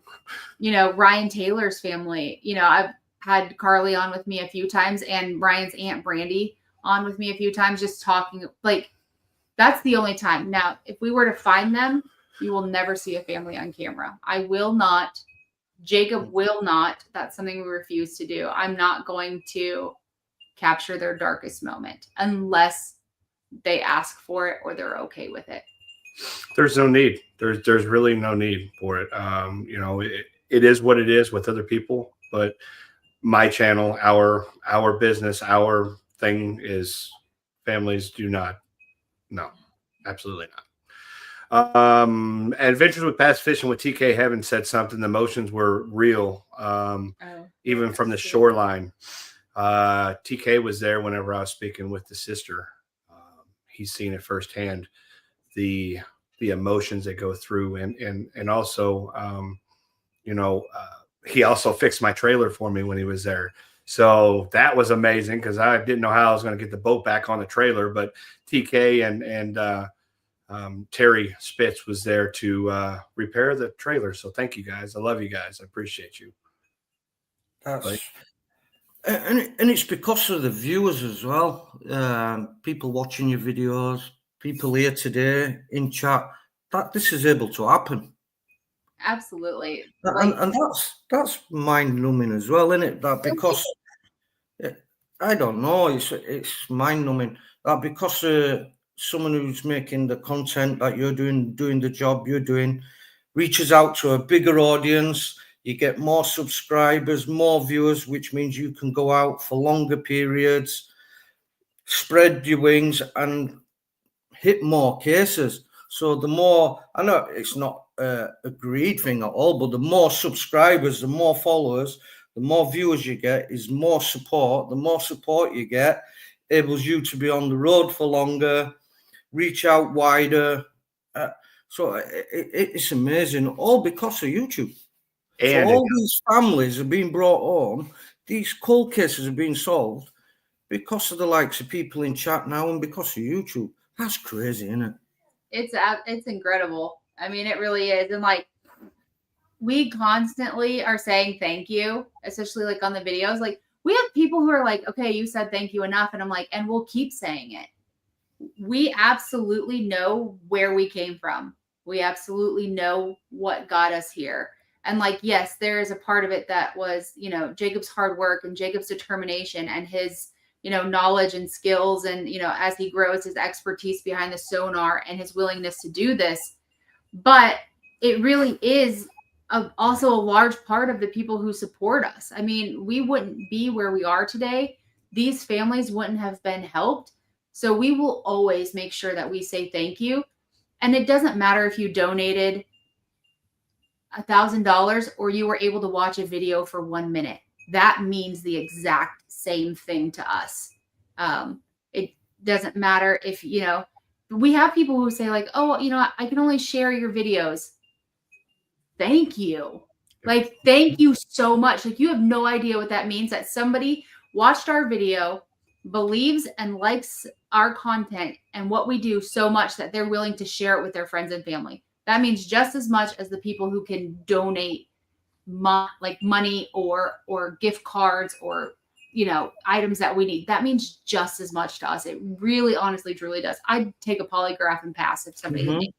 You know, Ryan Taylor's family, you know, I've had Carly on with me a few times and Ryan's Aunt Brandy on with me a few times, just talking. Like, that's the only time. Now, if we were to find them, you will never see a family on camera. I will not. Jacob will not. That's something we refuse to do. I'm not going to capture their darkest moment unless they ask for it or they're okay with it.
There's no need. There's really no need for it. You know, it is what it is with other people, but my channel, our business, our thing is families do not. No, absolutely not. Adventures with Bass Fishing with TK Heaven said something. The emotions were real, even from the shoreline. TK was there whenever I was speaking with the sister. He's seen it firsthand, the emotions that go through, and also, he also fixed my trailer for me when he was there. So that was amazing because I didn't know how I was going to get the boat back on the trailer, but TK and Terry Spitz was there to repair the trailer. So thank you guys. I love you guys. I appreciate you.
And it's because of the viewers as well. People watching your videos, people here today in chat, that this is able to happen.
Absolutely.
And that's mind-numbing as well, isn't it? That because I don't know, it's mind-numbing that because someone who's making the content that you're doing the job you're doing, reaches out to a bigger audience. You get more subscribers, more viewers, which means you can go out for longer periods, spread your wings, and hit more cases. So the more, I know it's not a greed thing at all, but the more subscribers, the more followers, the more viewers you get is more support. The more support you get enables you to be on the road for longer, reach out wider. So it's amazing, all because of YouTube. And so all these families are being brought home. These cold cases are being solved because of the likes of people in chat now and because of YouTube. That's crazy, isn't it?
It's incredible. I mean, it really is. And like, we constantly are saying thank you, especially like on the videos. Like, we have people who are like, okay, you said thank you enough. And I'm like, and we'll keep saying it. We absolutely know where we came from. We absolutely know what got us here. And like, yes, there is a part of it that was, Jacob's hard work and Jacob's determination and his, knowledge and skills. And, as he grows, his expertise behind the sonar and his willingness to do this. But it really is also a large part of the people who support us. I mean, we wouldn't be where we are today. These families wouldn't have been helped. So we will always make sure that we say thank you. And it doesn't matter if you donated $1,000 or you were able to watch a video for 1 minute. That means the exact same thing to us. It doesn't matter if, we have people who say like, oh, I can only share your videos. Thank you. Like, thank you so much. Like, you have no idea what that means, that somebody watched our video, believes and likes our content and what we do so much that they're willing to share it with their friends and family. That means just as much as the people who can donate money or gift cards or, items that we need. That means just as much to us. It really, honestly, truly does. I'd take a polygraph and pass if somebody would make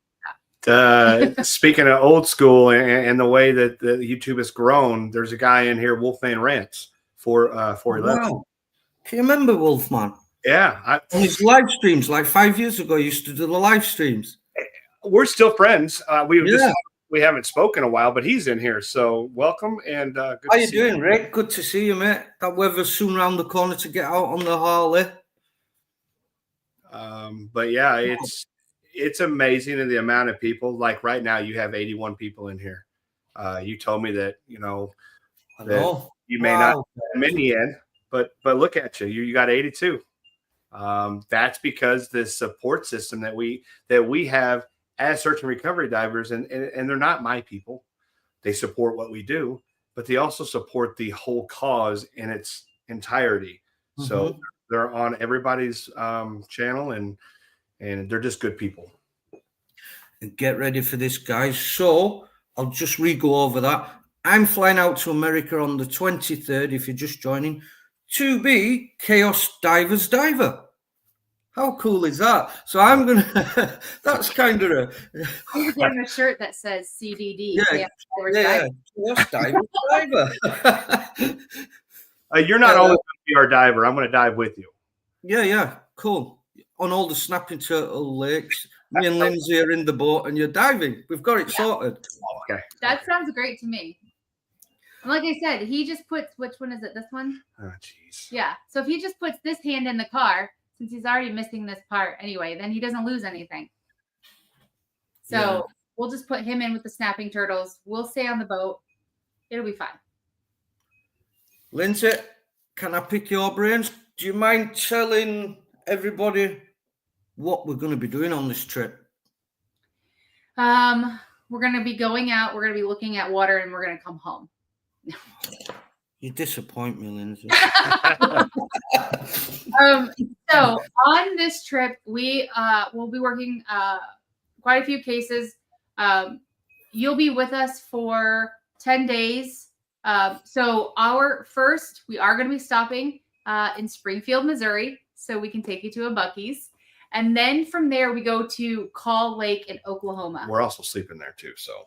that. Speaking of old school and the way that the YouTube has grown, there's a guy in here, Wolfman Rants, 411.
Wow. Can you remember Wolfman?
Yeah.
On his live streams, like 5 years ago, he used to do the live streams.
We're still friends. We haven't spoken a while, but he's in here. So welcome and good
how you doing, Rick? Good to see you, mate. That weather's soon around the corner to get out on the Harley.
But yeah, it's amazing in the amount of people. Like right now, you have 81 people in here. You told me that that you may not have many in, but look at you. You got 82. That's because the support system that we have as search and recovery divers, and they're not my people. They support what we do, but they also support the whole cause in its entirety. Mm-hmm. So they're on everybody's channel, and they're just good people.
And get ready for this, guys. So I'll just re-go over that. I'm flying out to America on the 23rd, if you're just joining, to be Chaos Divers Diver. How cool is that? So I'm going to, that's kind of
You're getting a shirt that says CDD.
Yeah. Chaos Divers Diver.
You're not always going to be our diver. I'm going to dive with you.
Yeah. Cool. On all the snapping turtle lakes. Me and Lindsay are in the boat and you're diving. We've got it sorted.
Okay.
That sounds great to me. And like I said, he just puts, which one is it? This one?
Oh, jeez.
Yeah. So if he just puts this hand in the car, since he's already missing this part anyway, then he doesn't lose anything. So we'll just put him in with the snapping turtles. We'll stay on the boat. It'll be fine.
Lindsay, can I pick your brains? Do you mind telling everybody what we're going to be doing on this trip?
We're going to be going out. We're going to be looking at water, and we're going to come home.
You disappoint me, Lindsay.
So on this trip, we will be working quite a few cases. You'll be with us for 10 days. So we are going to be stopping in Springfield, Missouri, so we can take you to a Buc-ee's. And then from there, we go to Call Lake in Oklahoma.
We're also sleeping there too, so.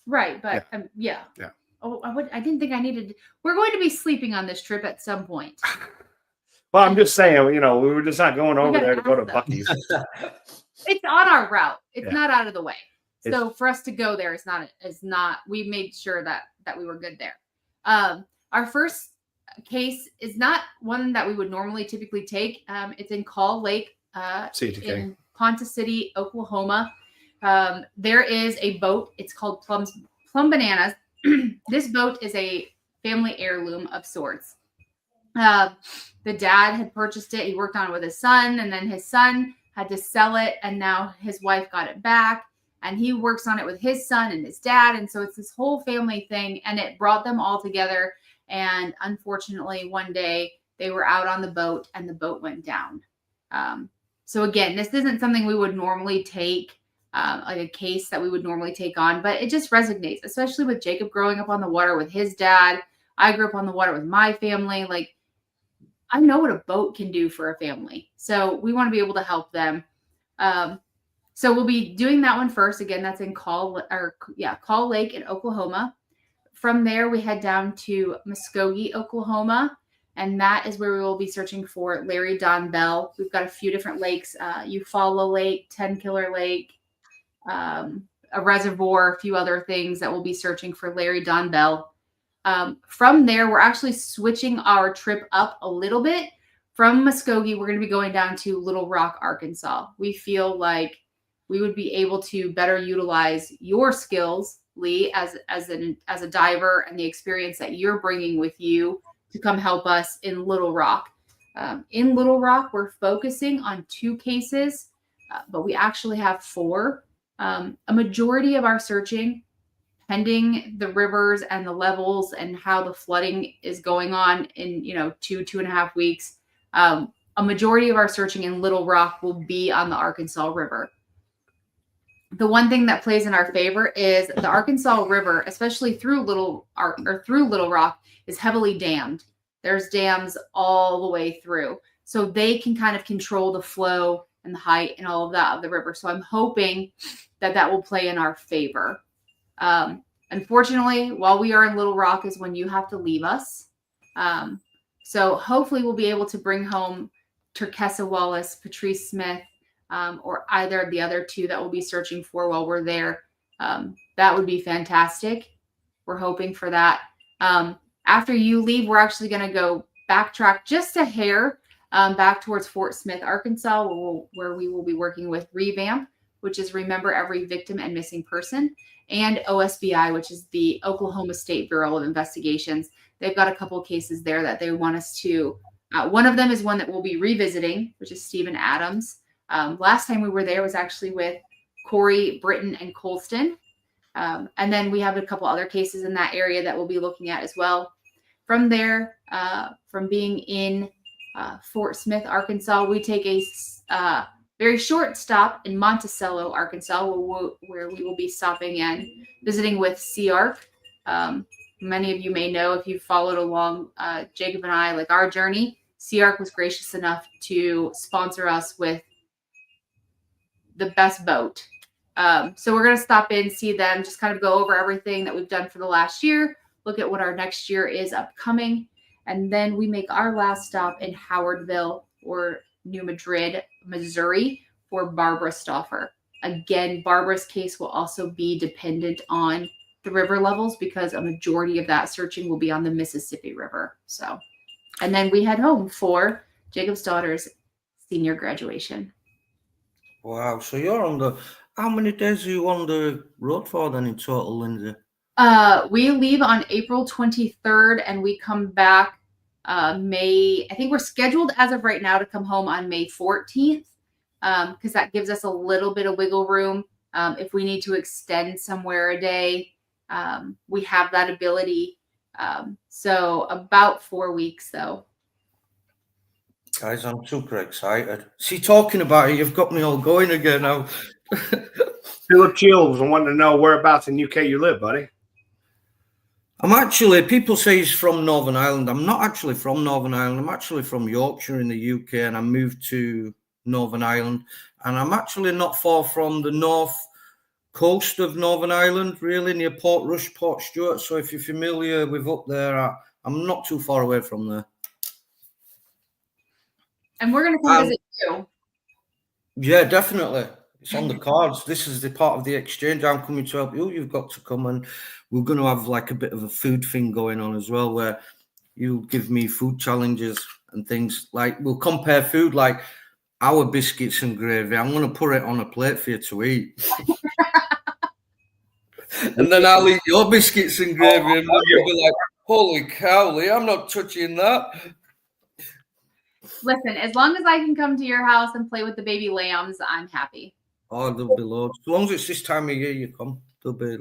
Right, but yeah. Oh, I didn't think I needed. We're going to be sleeping on this trip at some point.
Well, I'm just saying, we were just not going over there to go to Buc-ee's.
It's on our route. It's not out of the way. So for us to go there is not. We made sure that we were good there. Our first case is not one that we would normally typically take. It's in Call Lake, in Ponca City, Oklahoma. There is a boat. It's called Plum Bananas. This boat is a family heirloom of sorts. The dad had purchased it. He worked on it with his son, and then his son had to sell it, and now his wife got it back, and he works on it with his son and his dad, and so it's this whole family thing, and it brought them all together. And unfortunately, one day they were out on the boat, and the boat went down. So again, this isn't something we would normally take, like a case that we would normally take on, but it just resonates, especially with Jacob growing up on the water with his dad. I grew up on the water with my family. Like, I know what a boat can do for a family. So we want to be able to help them. So we'll be doing that one first. Again, that's in Call Lake in Oklahoma. From there, we head down to Muskogee, Oklahoma. And that is where we will be searching for Larry Don Bell. We've got a few different lakes, Eufaula Lake, 10 Killer Lake, a reservoir, a few other things that we'll be searching for Larry Don Bell. From there, we're actually switching our trip up a little bit. From Muskogee, we're going to be going down to Little Rock, Arkansas. We feel like we would be able to better utilize your skills, Lee, as a diver, and the experience that you're bringing with you to come help us in Little Rock. In Little Rock, we're focusing on 2 cases, but we actually have 4. A majority of our searching, pending the rivers and the levels and how the flooding is going on in 2.5 weeks, a majority of our searching in Little Rock will be on the Arkansas River. The one thing that plays in our favor is the Arkansas River, especially through Little Rock, is heavily dammed. There's dams all the way through, so they can kind of control the flow and the height and all of that of the river. So I'm hoping that will play in our favor. Unfortunately, while we are in Little Rock is when you have to leave us. So hopefully we'll be able to bring home Turkessa Wallace, Patrice Smith, or either of the other 2 that we'll be searching for while we're there. That would be fantastic. We're hoping for that. After you leave, we're actually going to go backtrack just a hair back towards Fort Smith, Arkansas, where we will be working with Revamp, which is Remember Every Victim and Missing Person, and OSBI, which is the Oklahoma State Bureau of Investigations. They've got a couple cases there that they want us to. One of them is one that we'll be revisiting, which is Stephen Adams. Last time we were there was actually with Corey, Britton, and Colston. And then we have a couple other cases in that area that we'll be looking at as well. From there, from being in Fort Smith, Arkansas, we take a very short stop in Monticello, Arkansas, where we will be stopping and visiting with Sea Ark. Many of you may know if you've followed along Jacob and I, like our journey. Sea Ark was gracious enough to sponsor us with the best boat. So we're going to stop in, see them, just kind of go over everything that we've done for the last year, look at what our next year is upcoming. And then we make our last stop in Howardville or New Madrid, Missouri for Barbara Stauffer. Again, Barbara's case will also be dependent on the river levels, because a majority of that searching will be on the Mississippi River. So, and then we head home for Jacob's daughter's senior graduation.
Wow. So you're on the, how many days are you on the road for then in total, Lindsay?
We leave on April 23rd and we come back I think we're scheduled as of right now to come home on May 14th, because that gives us a little bit of wiggle room. If we need to extend somewhere a day, we have that ability. So about 4 weeks though.
Guys, I'm super excited. See, talking about it, you've got me all going again now.
Philip Chills wanting to know whereabouts in UK you live, buddy.
I'm actually, people say he's from Northern Ireland. I'm not actually from Northern Ireland. I'm actually from Yorkshire in the UK, and I moved to Northern Ireland. And I'm actually not far from the north coast of Northern Ireland, really, near Portrush, Port Stewart. So if you're familiar with up there, I'm not too far away from there.
And we're going to come visit you.
Yeah, definitely. It's on the cards. This is the part of the exchange. I'm coming to help you. You've got to come, and we're going to have like a bit of a food thing going on as well, where you give me food challenges and things. Like, we'll compare food, like our biscuits and gravy. I'm going to put it on a plate for you to eat. And then I'll eat your biscuits and gravy, and you'll be like, holy cow, Lee, I'm not touching that.
Listen, as long as I can come to your house and play with the baby lambs, I'm happy.
Oh, there'll be loads. As long as it's this time of year you come, I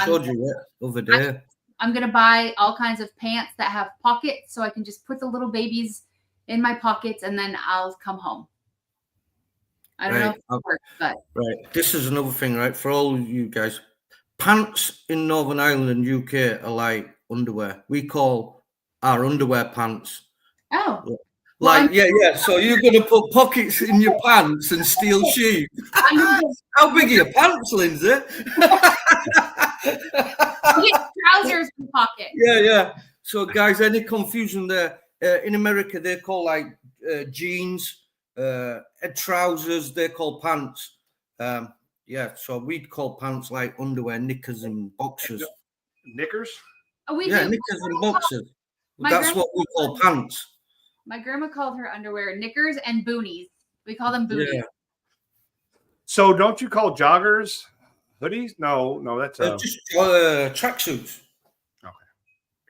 showed you it the other day.
I'm going to buy all kinds of pants that have pockets, so I can just put the little babies in my pockets, and then I'll come home. I don't know if it works, but...
Right. This is another thing, right, for all you guys. Pants in Northern Ireland and UK are like underwear. We call our underwear pants.
Oh.
Like, yeah. So you're going to put pockets in your pants and steal shoes. How big are your pants, Lindsay?
Trousers in pocket.
Yeah. So, guys, any confusion there? In America, they call like jeans, trousers, they call pants. So we'd call pants like underwear, knickers and boxers.
Knickers?
Oh,
knickers and boxers. That's what we call pants.
My grandma called her underwear knickers and boonies. We call them boonies. Yeah.
So don't you call joggers hoodies? No, that's
just tracksuits.
Okay.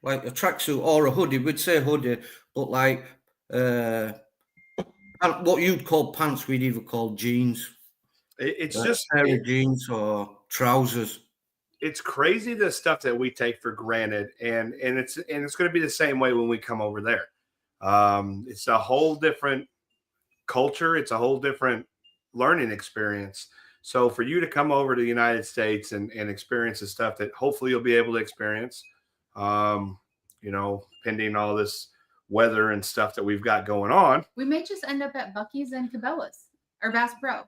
Like a tracksuit or a hoodie. We'd say hoodie, but like what you'd call pants, we'd either call jeans.
It's just
a pair of jeans or trousers.
It's crazy the stuff that we take for granted, and it's going to be the same way when we come over there. It's a whole different culture. It's a whole different learning experience. So for you to come over to the United States and experience the stuff that hopefully you'll be able to experience, pending all this weather and stuff that we've got going on.
We may just end up at Buc-ee's and Cabela's or Bass Pro.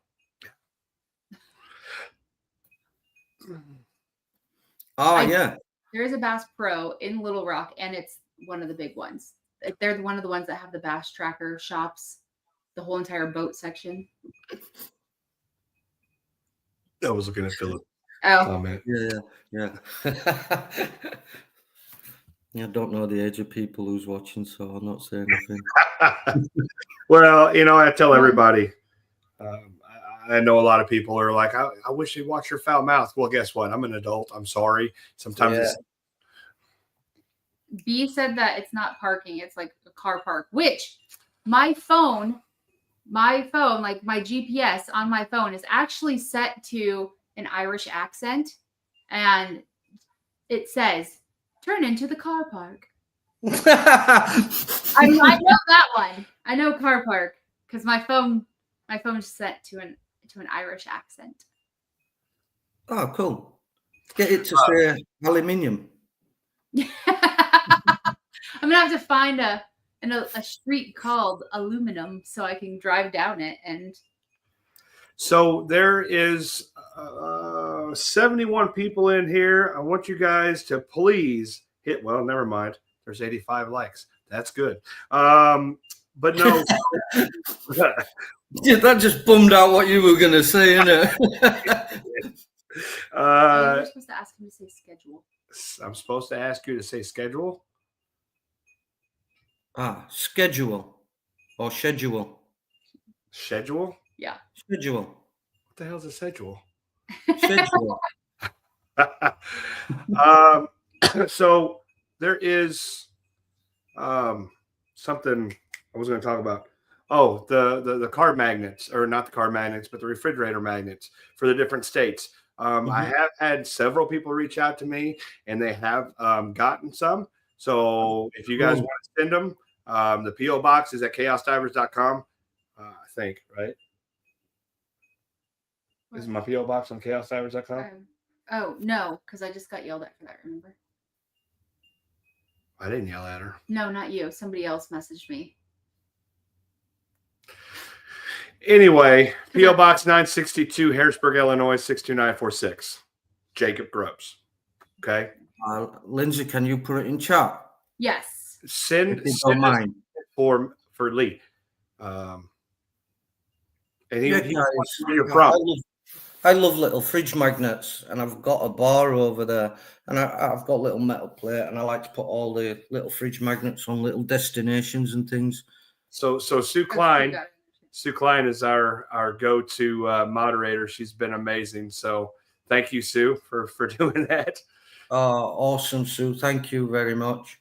Yeah.
There is a Bass Pro in Little Rock, and it's one of the big ones. They're one of the ones that have the bass tracker shops, the whole entire boat section.
I was looking at Philip.
Oh,
man.
Yeah. I don't know the age of people who's watching, so I'll not say anything.
Well, I tell everybody, I know a lot of people are like, I wish you'd watch your foul mouth. Well, guess what? I'm an adult. I'm sorry. Sometimes
B said that it's not parking. It's like a car park, which my phone, like my GPS on my phone is actually set to an Irish accent. And it says, turn into the car park. I know that one. I know car park because my phone is set to an Irish accent.
Oh, cool. Get it to say aluminium.
I'm gonna have to find a street called Aluminum so I can drive down it. And
so there is 71 people in here. I want you guys to please hit. Well, never mind. There's 85 likes. That's good. But no.
Yeah, that just bummed out what you were going to say, innit?
You're supposed to ask him to say schedule.
I'm supposed to ask you to say schedule.
Schedule or schedule.
Schedule?
Yeah.
Schedule.
What the hell's a schedule?
Schedule.
So there is something I was going to talk about. Oh, the car magnets, or not the car magnets, but the refrigerator magnets for the different states. I have had several people reach out to me, and they have gotten some. So if you guys want to send them, the P.O. box is at chaosdivers.com. I think, right? Is my P.O. box on chaosdivers.com?
Oh, no, because I just got yelled at for that, remember?
I didn't yell at her.
No, not you. Somebody else messaged me.
Anyway, P.O. Box 962, Harrisburg, Illinois, 62946. Jacob Grubbs. Okay.
Lindsay, can you put it in chat?
Yes.
Send
mine
for Lee. And he wants to be your prompt.
I love little fridge magnets, and I've got a bar over there, and I've got a little metal plate, and I like to put all the little fridge magnets on little destinations and things.
So Sue Klein. Sue Klein is our go-to moderator. She's been amazing. So thank you, Sue, for doing that.
Awesome, Sue. Thank you very much.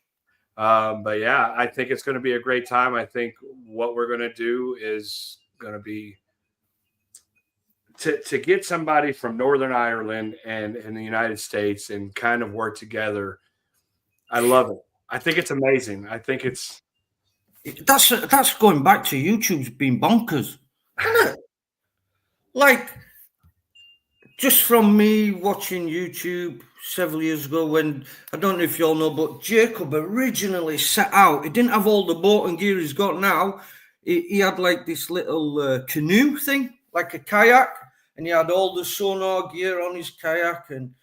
But yeah, I think it's going to be a great time. I think what we're going to do is going to be to get somebody from Northern Ireland and in the United States and kind of work together. I love it. I think it's amazing. I think
that's going back to YouTube's being bonkers, isn't it? Like, just from me watching YouTube several years ago, when I don't know if you all know, but Jacob originally set out. He didn't have all the boat and gear he's got now. He had like this little canoe thing, like a kayak, and he had all the sonar gear on his kayak, and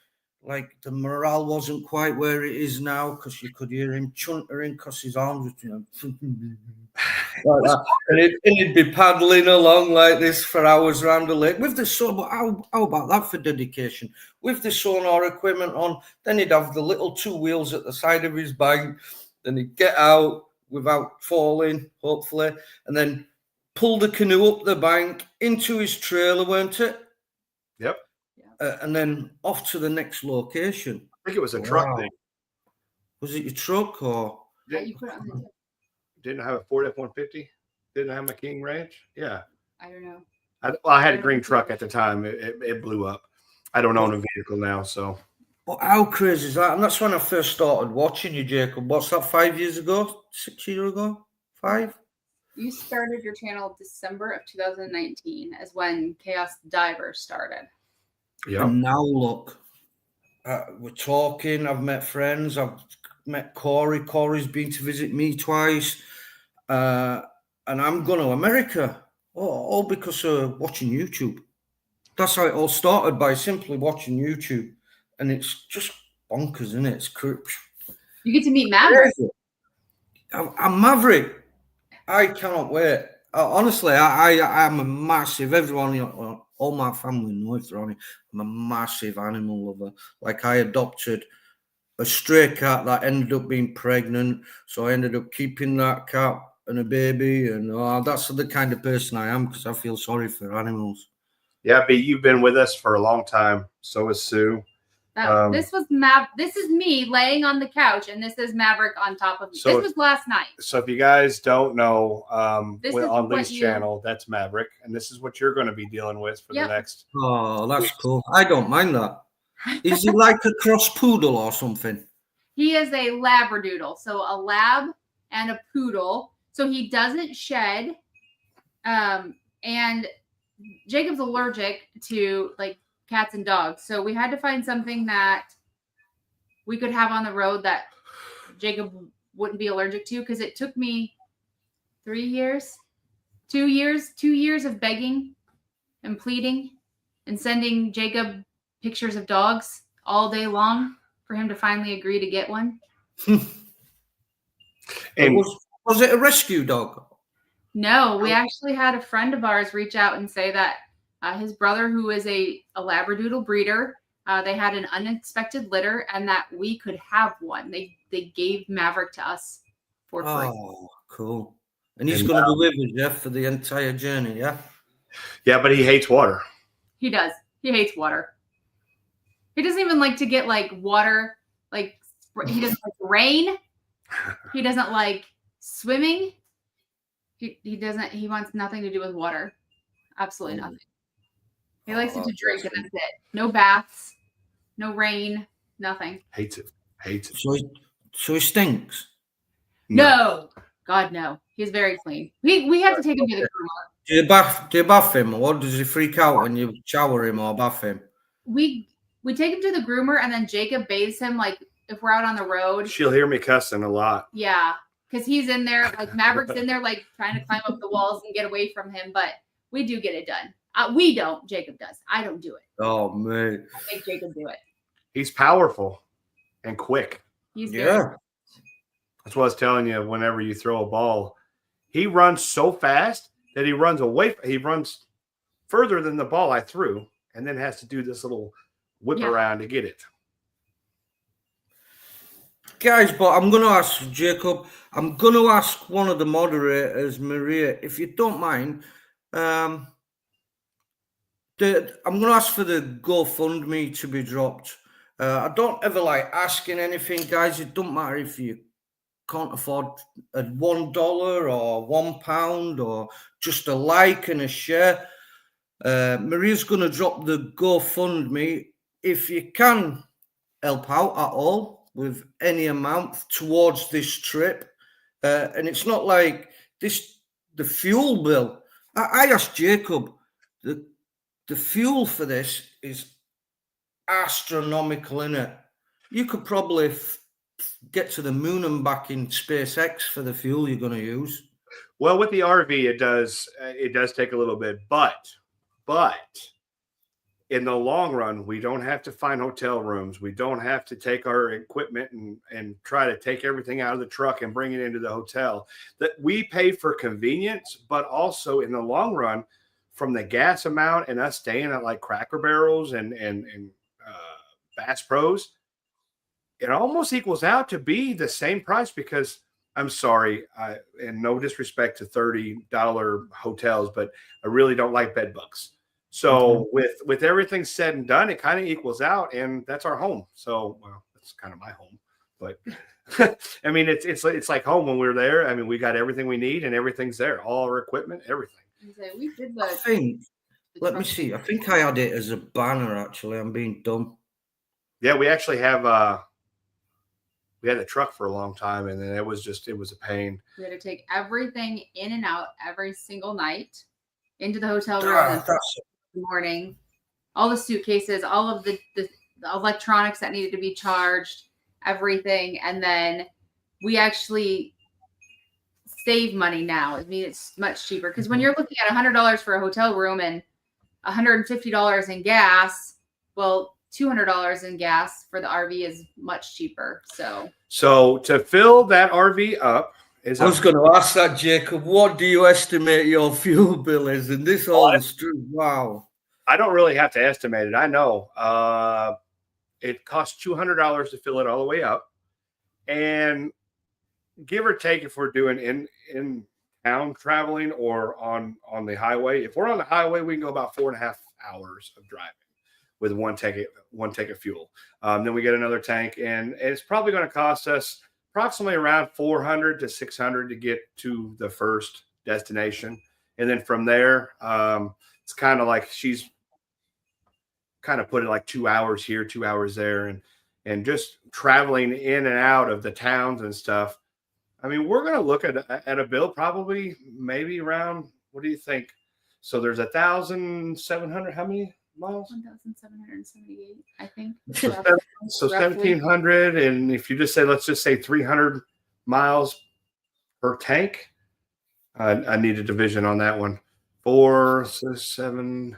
like the morale wasn't quite where it is now because you could hear him chuntering because his arms were, like that. And he'd be paddling along like this for hours around the lake with the sonar. How about that for dedication? With the sonar equipment on, then he'd have the little two wheels at the side of his bike. Then he'd get out without falling, hopefully, and then pull the canoe up the bank into his trailer, weren't it?
Yep.
And then off to the next location.
I think it was a truck thing.
Was it your truck or?
Didn't I have a Ford F-150? Didn't I have my King Ranch? Yeah.
I don't know.
I had a green truck at the time. It blew up. I don't own a vehicle now, so.
Well, how crazy is that? And that's when I first started watching you, Jacob. What's that, 5 years ago? 6 years ago? 5?
You started your channel December of 2019 as when Chaos Divers started.
Yeah.
And now look, we're talking. I've met friends. I've met Corey. Corey's been to visit me twice. And I'm going to America. All because of watching YouTube. That's how it all started, by simply watching YouTube. And it's just bonkers, isn't it? It's crazy.
You get to meet Maverick.
I'm Maverick. I cannot wait. Honestly, I'm a massive, everyone, all my family know if they're on it. I'm a massive animal lover. Like, I adopted a stray cat that ended up being pregnant. So I ended up keeping that cat and a baby. And that's the kind of person I am, because I feel sorry for animals.
Yeah, but you've been with us for a long time. So is Sue.
This is me laying on the couch, and this is Maverick on top of me.
So,
this was last night.
So if you guys don't know, on Lee's
you...
channel, that's Maverick, and this is what you're going to be dealing with for the next.
Oh, that's cool. I don't mind that. Is he like a cross poodle or something?
He is a labradoodle, so a lab and a poodle. So he doesn't shed, and Jacob's allergic to like cats and dogs. So we had to find something that we could have on the road that Jacob wouldn't be allergic to, because it took me 2 years of begging and pleading and sending Jacob pictures of dogs all day long for him to finally agree to get one.
And was it a rescue dog?
No, we actually had a friend of ours reach out and say that his brother, who is a labradoodle breeder, They had an unexpected litter, and that we could have one. They gave Maverick to us for free.
Oh, cool. And he's going to be with us, yeah, for the entire journey, yeah?
Yeah, but he hates water.
He does. He hates water. He doesn't even like to get like water. Like he doesn't like rain. He doesn't like swimming. He doesn't. He wants nothing to do with water. Absolutely nothing. He likes it to drink, and that's it. No baths, no rain, nothing.
Hates it. Hates it.
So he stinks?
No. God, no. He's very clean. We have to take him to the groomer.
Do you bath him, or does he freak out when you shower him or bath him?
We take him to the groomer, and then Jacob bathes him like if we're out on the road.
She'll hear me cussing a lot.
Yeah, because he's in there, like Maverick's in there, like trying to climb up the walls and get away from him. But we do get it done. We don't. Jacob does. I don't do it.
Oh, man.
I make Jacob do it.
He's powerful and quick.
He's
yeah.
That's what I was telling you. Whenever you throw a ball, he runs so fast that he runs away. He runs further than the ball I threw, and then has to do this little whip around to get it.
Guys, but I'm going to ask Jacob, I'm going to ask one of the moderators, Maria, if you don't mind, I'm going to ask for the GoFundMe to be dropped. I don't ever like asking anything, guys. It don't matter if you can't afford a $1 or £1 or just a like and a share. Maria's going to drop the GoFundMe. If you can help out at all with any amount towards this trip, and it's not like this, the fuel bill. I asked Jacob, the fuel for this is astronomical, innit? You could probably get to the moon and back in SpaceX for the fuel you're going to use.
Well, with the RV, it does take a little bit, but in the long run, we don't have to find hotel rooms. We don't have to take our equipment and try to take everything out of the truck and bring it into the hotel. That we pay for convenience, but also in the long run, from the gas amount and us staying at like Cracker Barrels and Bass Pros, it almost equals out to be the same price. Because I'm sorry, and no disrespect to $30 hotels, but I really don't like bed bugs. So with everything said and done, it kind of equals out, and that's our home. So, well, that's kind of my home, but I mean, it's like home when we're there. I mean, we got everything we need, and everything's there, all our equipment, everything.
We did
I think. Let me see. I think I had it as a banner. Actually, I'm being dumb.
Yeah, we actually have. We had a truck for a long time, and then it was a pain.
We had to take everything in and out every single night into the hotel room in the morning. All the suitcases, all of the electronics that needed to be charged, everything. And then we actually save money now. I mean, it's much cheaper because when you're looking at $100 for a hotel room and $150 in gas, well, $200 in gas for the RV is much cheaper. So
to fill that RV up is.
I was going to ask that, Jacob. What do you estimate your fuel bill is? And this all is true. Wow.
I don't really have to estimate it. I know it costs $200 to fill it all the way up, and give or take, if we're doing in town traveling or on the highway. If we're on the highway, we can go about 4.5 hours of driving with one tank of fuel. Then we get another tank, and it's probably going to cost us approximately around $400 to $600 to get to the first destination. And then from there, it's kind of like she's kind of put it like 2 hours here, 2 hours there, and just traveling in and out of the towns and stuff. I mean, we're going to look at a bill probably maybe around, what do you think? So there's 1,700, how many miles?
1,778, I think.
So 1,700, and if you just say, let's just say 300 miles per tank. I need a division on that one. 4, 6, 7.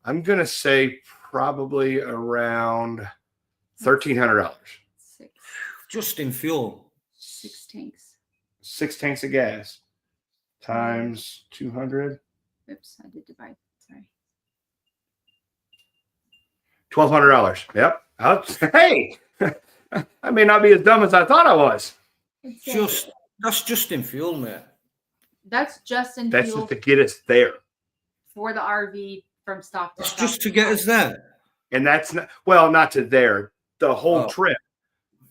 I'm going to say probably around $1,300.
Just in fuel.
6 tanks.
6 tanks of gas times 200.
Oops, I did divide. Sorry.
$1,200. Yep. Hey, I may not be as dumb as I thought I was.
That's just in fuel, mate.
That's just in
That's
fuel
just to get us there.
for the RV from stop to
That's
stop.
just to get us there.
And that's not to there, the whole trip,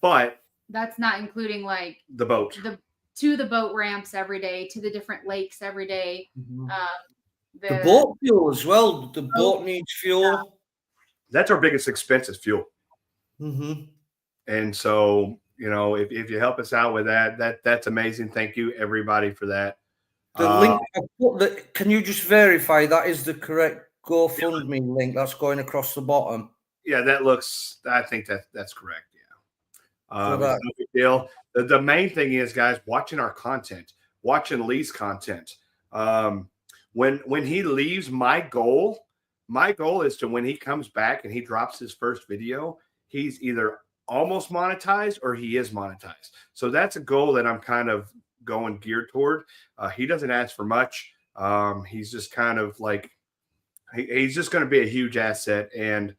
but
that's not including like
the boat,
to the boat ramps every day, to the different lakes every day.
Mm-hmm. The boat fuel as well. The boat needs fuel.
Yeah.
That's our biggest expense is fuel.
Mm-hmm.
And so, if you help us out with that's amazing. Thank you, everybody, for that.
The link, can you just verify that is the correct GoFundMe link that's going across the bottom?
Yeah, I think that's correct. Yeah.
No
big deal. The main thing is, guys, watching our content, watching Lee's content. When he leaves, my goal is to, when he comes back and he drops his first video, he's either almost monetized or he is monetized. So that's a goal that I'm kind of going geared toward. He doesn't ask for much. He's just kind of like, he's just going to be a huge asset. And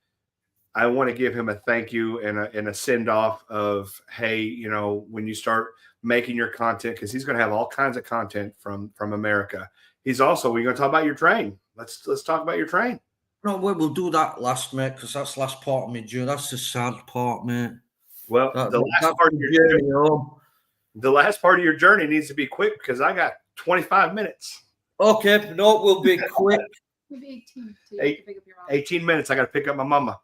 I want to give him a thank you and a send off of, hey, when you start making your content, because he's going to have all kinds of content from America. He's also, we're going to talk about your train. Let's talk about your train.
No, we'll do that last, mate, because that's last part of my journey. That's the sad part, mate.
Well, the last part of your journey needs to be quick because I got 25 minutes.
Okay, no, we'll be quick.
Maybe
18 minutes. I got to pick up my mama.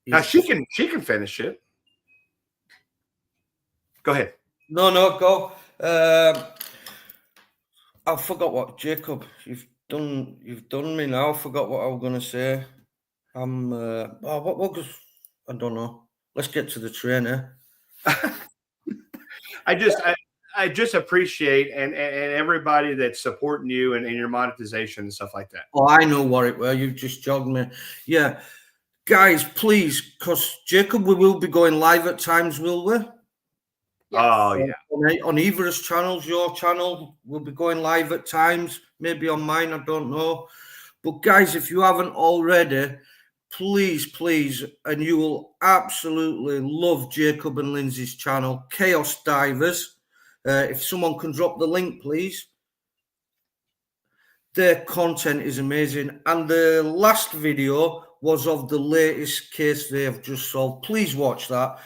Now she can finish it. Go ahead.
No, go. I forgot what, Jacob. You've done me now. I forgot what I was gonna say. What I don't know. Let's get to the train, eh?
I just appreciate and everybody that's supporting you and your monetization and stuff like that.
Oh, I know what it were. You've just jogged me. Yeah. Guys, please, because Jacob, we will be going live at times, will we?
Yes.
Oh, yeah.
On either's channels, your channel, we'll be going live at times, maybe on mine, I don't know. But guys, if you haven't already, please, and you will absolutely love Jacob and Lindsay's channel, Chaos Divers. If someone can drop the link, please. Their content is amazing. And the last video was of the latest case they have just solved. Please watch that.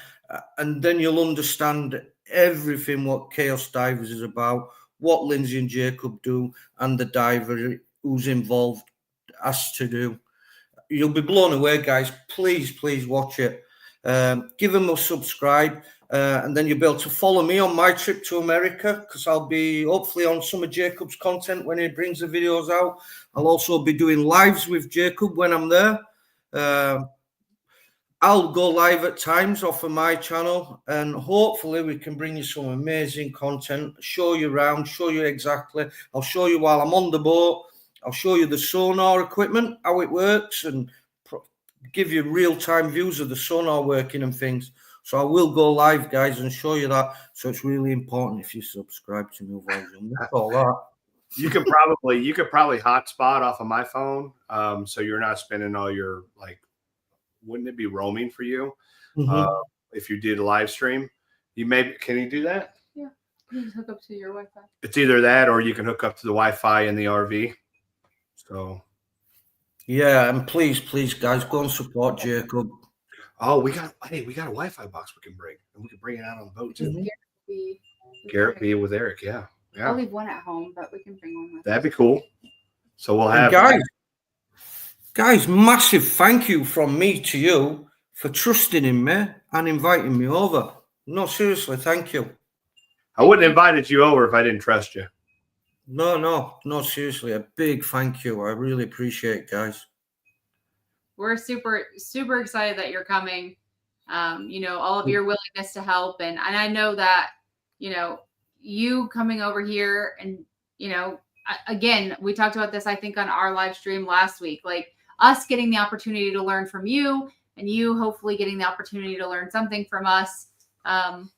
And then you'll understand everything what Chaos Divers is about, what Lindsay and Jacob do, and the diver who's involved has to do. You'll be blown away, guys. Please watch it. Give them a subscribe, and then you'll be able to follow me on my trip to America, because I'll be hopefully on some of Jacob's content when he brings the videos out. I'll also be doing lives with Jacob when I'm there. I'll go live at times off of my channel, and hopefully we can bring you some amazing content, show you around, show you exactly. I'll show you while I'm on the boat. I'll show you the sonar equipment, how it works, and give you real-time views of the sonar working and things. So I will go live, guys, and show you that. So it's really important if you subscribe to me. That's all that.
You could probably hotspot off of my phone, so you're not spending all your wouldn't it be roaming for you?
Mm-hmm.
If you did a live stream, can you do that?
Yeah, you just hook up to your Wi-Fi.
It's either that or you can hook up to the Wi-Fi in the RV. So
yeah, and please, guys, go and support Jacob.
Oh, we got a Wi-Fi box we can bring, and we can bring it out on the boat too.
Mm-hmm.
Garrett be with Eric, yeah.
I'll leave one at home, but we can bring one with.
That'd be cool. So we'll have
guys, massive thank you from me to you for trusting in me and inviting me over. No, seriously, thank you.
I wouldn't have invited you over if I didn't trust you.
No, seriously, a big thank you. I really appreciate it, guys.
We're super excited that you're coming. All of your willingness to help, and I know that you coming over here, and again, we talked about this I think on our live stream last week, like us getting the opportunity to learn from you, and you hopefully getting the opportunity to learn something from us. I'm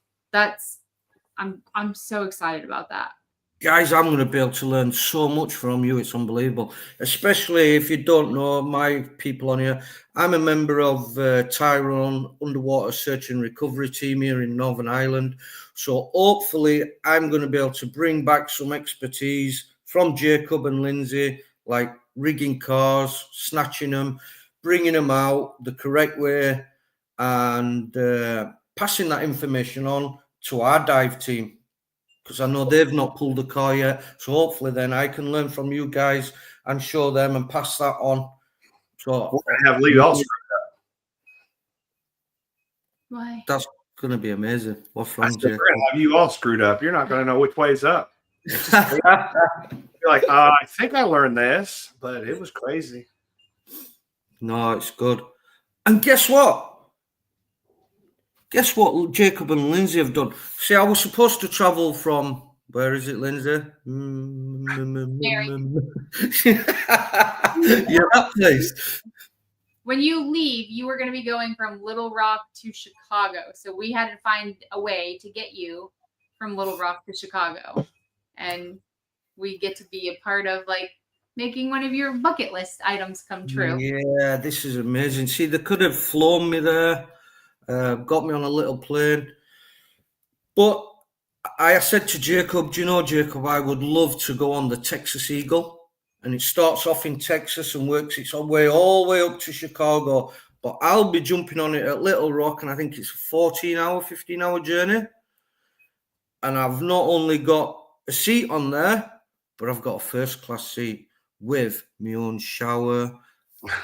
so excited about that.
Guys, I'm going to be able to learn so much from you. It's unbelievable. Especially if you don't know my people on here. I'm a member of Tyrone Underwater Search and Recovery Team here in Northern Ireland. So hopefully I'm going to be able to bring back some expertise from Jacob and Lindsay, like rigging cars, snatching them, bringing them out the correct way, and passing that information on to our dive team, because I know they've not pulled a car yet. So hopefully then I can learn from you guys and show them and pass that on. So
We're gonna have Lee all screwed
Why?
that's going to be amazing. What's
up. I
wrong,
said,
Jay?
we're gonna have you all screwed up. You're not gonna know which way's up. You're like, I think I learned this, but it was crazy.
No, it's good. And guess what? Guess what Jacob and Lindsay have done? See, I was supposed to travel from, where is it, Lindsay? Yeah, that place.
When you leave, you were going to be going from Little Rock to Chicago. So we had to find a way to get you from Little Rock to Chicago. And we get to be a part of like making one of your bucket list items come true.
Yeah, this is amazing. See, they could have flown me there, got me on a little plane. But I said to Jacob, do you know, Jacob, I would love to go on the Texas Eagle. And it starts off in Texas and works its way all the way up to Chicago. But I'll be jumping on it at Little Rock, and I think it's a 14-hour, 15-hour journey. And I've not only got a seat on there, but I've got a first-class seat with my own shower,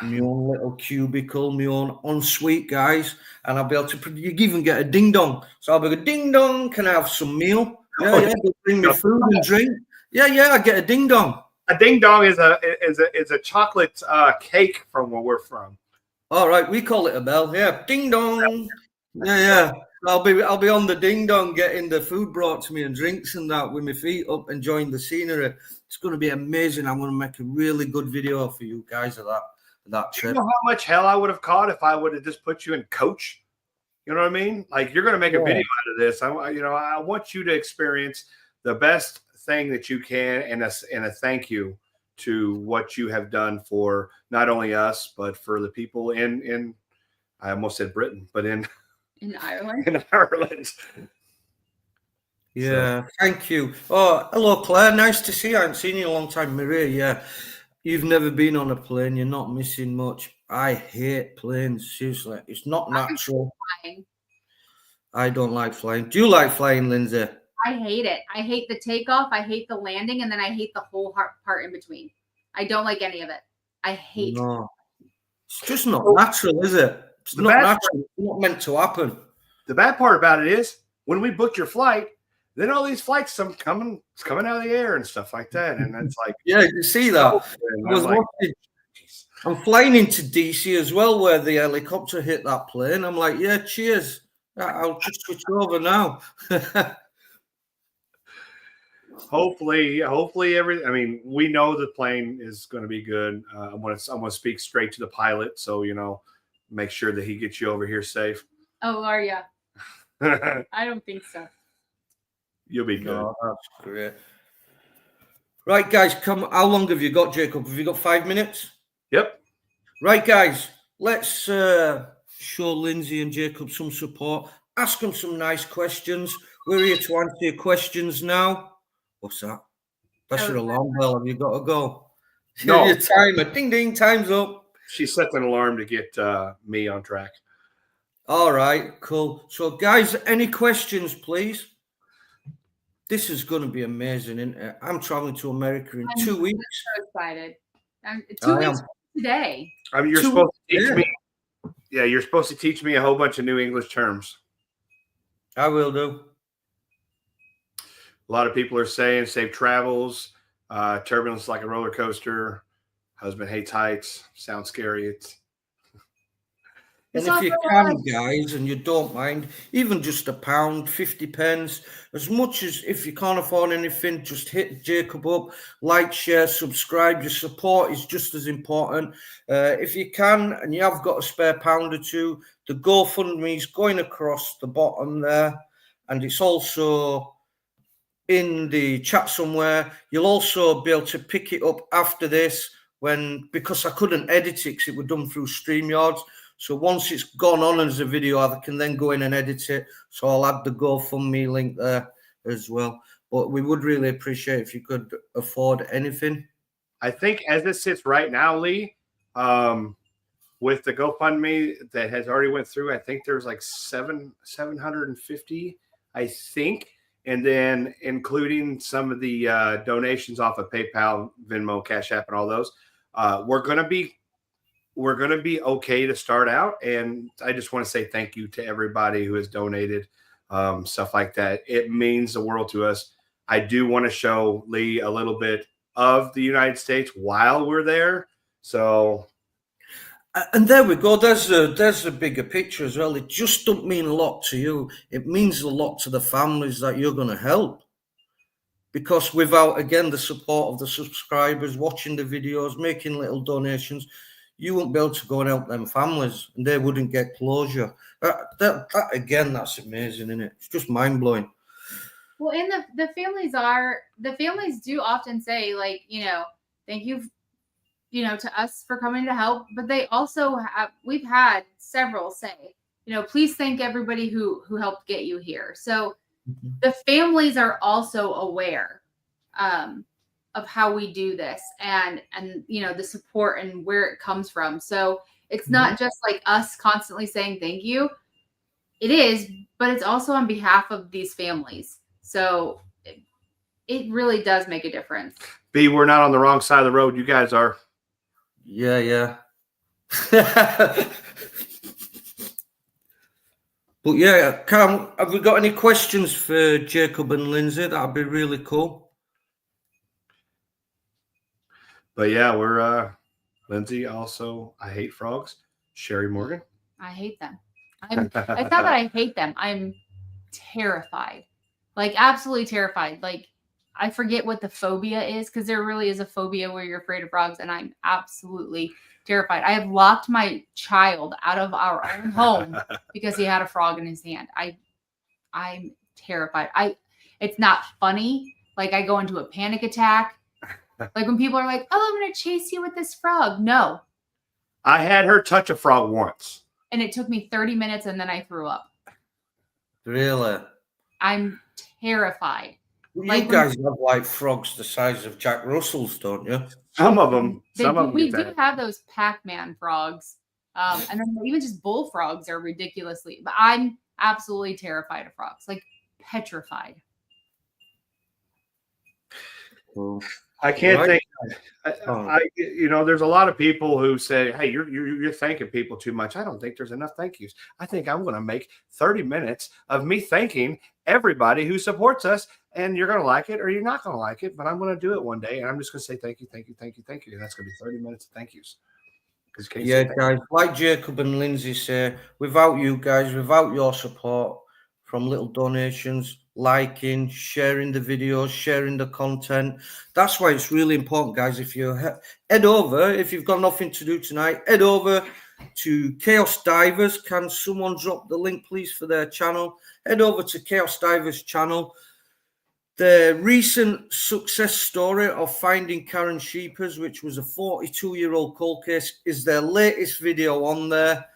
my own little cubicle, my own ensuite, guys. And I'll be able to, you even get a ding-dong. So I'll be like, ding-dong, can I have some meal? Yeah, they'll bring me food and drink. Yeah, I get a ding-dong.
A ding dong is a chocolate cake from where we're from.
All right, we call it a bell. Yeah, ding dong. Yeah. I'll be on the ding dong getting the food brought to me and drinks and that with my feet up, enjoying the scenery. It's going to be amazing. I'm going to make a really good video for you guys of that trip.
You know how much hell I would have caught if I would have just put you in coach? You know what I mean? Like, you're going to make a video out of this. I want you to experience the best thing that you can, and a thank you to what you have done for not only us but for the people in I almost said Britain, but in
Ireland.
In Ireland.
Yeah, thank you. Oh, hello, Claire. Nice to see you. I haven't seen you in a long time. Maria, yeah. You've never been on a plane. You're not missing much. I hate planes. Seriously, it's not natural. I don't like flying. Do you like flying, Lindsay?
I hate it. I hate the takeoff. I hate the landing, and then I hate the whole part in between. I don't like any of it. I hate.
No, it's just not natural, is it? It's not natural. It's not meant to happen.
The bad part about it is when we booked your flight, then all these flights coming out of the air and stuff like that, and it's like,
yeah, you see that. I'm flying into DC as well, where the helicopter hit that plane. I'm like, yeah, cheers. I'll just switch over now.
Hopefully, we know the plane is going to be good. I'm going to speak straight to the pilot, so make sure that he gets you over here safe.
Oh, are you? I don't think so.
You'll be good.
No, that's great. Right, guys, come. How long have you got, Jacob? Have you got 5 minutes?
Yep.
Right, guys, let's show Lindsay and Jacob some support. Ask them some nice questions. We're here to answer your questions now. What's that? That's your alarm bell. Have you got to go?
No.
Your timer. Ding, ding, time's up.
She set an alarm to get me on track.
All right, cool. So, guys, any questions, please? This is going to be amazing, isn't it? I'm traveling to America in 2 weeks.
I'm so excited. 2 weeks today.
You're supposed to teach me. Yeah, you're supposed to teach me a whole bunch of new English terms.
I will do.
A lot of people are saying safe travels, turbulence like a roller coaster, husband hates heights, sounds scary.
And if you can, guys, and you don't mind, even just £1, 50 pence, as much as if you can't afford anything, just hit Jacob up, like, share, subscribe. Your support is just as important. If you can, and you have got a spare £1 or two, the GoFundMe is going across the bottom there. And it's also in the chat somewhere. You'll also be able to pick it up after this because I couldn't edit it because it was done through StreamYard. So once it's gone on as a video, I can then go in and edit it. So I'll add the GoFundMe link there as well. But we would really appreciate if you could afford anything.
I think as it sits right now, Lee, with the GoFundMe that has already went through, I think there's like 750, I think. And then including some of the donations off of PayPal, Venmo, Cash App, and all those, we're gonna be okay to start out. And I just want to say thank you to everybody who has donated, stuff like that. It means the world to us. I do want to show Lee a little bit of the United States while we're there. So.
And there we go. There's the bigger picture as well. It just don't mean a lot to you. It means a lot to the families that you're going to help. Because without, again, the support of the subscribers, watching the videos, making little donations, you won't be able to go and help them families, and they wouldn't get closure. That again, that's amazing, isn't it? It's just mind-blowing.
Well, and the families do often say, like, thank you, to us for coming to help. But they also we've had several say, please thank everybody who helped get you here. So the families are also aware of how we do this and the support and where it comes from. So it's not just like us constantly saying thank you. It is, but it's also on behalf of these families. So it really does make a difference.
B, we're not on the wrong side of the road. You guys are.
Yeah. But yeah, Cam, have we got any questions for Jacob and Lindsay? That'd be really cool.
But yeah, we're Lindsay also. I hate frogs. Sherry Morgan.
I hate them. It's not that I hate them. I'm terrified. Like, absolutely terrified. Like, I forget what the phobia is, because there really is a phobia where you're afraid of frogs, and I'm absolutely terrified. I have locked my child out of our own home because he had a frog in his hand. I'm terrified. It's not funny. Like, I go into a panic attack. Like when people are like, "Oh, I'm going to chase you with this frog." No.
I had her touch a frog once.
And it took me 30 minutes, and then I threw up.
Really?
I'm terrified.
Well, like, you guys have like frogs the size of Jack Russells, don't you?
Some of them.
We do have those Pac-Man frogs. And then even just bullfrogs are ridiculously. But I'm absolutely terrified of frogs. Like, petrified.
Cool.
I can't think. There's a lot of people who say, "Hey, you're thanking people too much." I don't think there's enough thank yous. I think I'm going to make 30 minutes of me thanking everybody who supports us, and you're going to like it or you're not going to like it. But I'm going to do it one day, and I'm just going to say thank you, thank you, thank you, thank you, and that's going to be 30 minutes of thank yous.
Yeah, guys, like Jacob and Lindsay say, without you guys, without your support from little donations, liking, sharing the videos, sharing the content. That's why it's really important, guys. If you head over, if you've got nothing to do tonight, head over to Chaos Divers. Can someone drop the link, please, for their channel? Head over to Chaos Divers channel. The recent success story of finding Karen Sheepers, which was a 42-year-old cold case, is their latest video on there.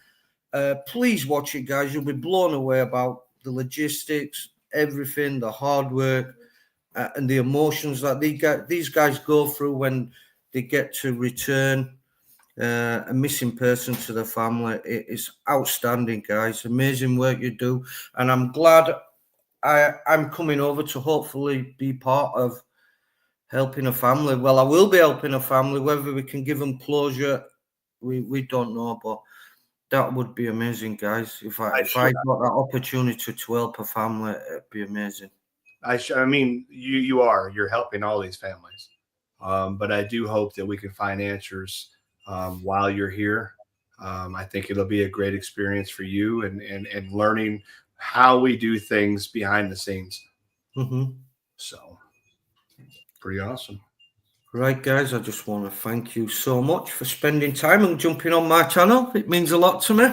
Please watch it, guys. You'll be blown away about the logistics, everything, the hard work, and the emotions that these guys go through when they get to return a missing person to the family. It's outstanding, guys. Amazing work you do, and I'm glad I'm coming over to hopefully be part of helping a family. Well, I will be helping a family. Whether we can give them closure, we don't know, but that would be amazing, guys. If I got that opportunity to help a family, it'd be amazing.
I mean, you're helping all these families, but I do hope that we can find answers while you're here. I think it'll be a great experience for you and learning how we do things behind the scenes. So, pretty awesome.
Right, guys, I just want to thank you so much for spending time and jumping on my channel. It means a lot to me.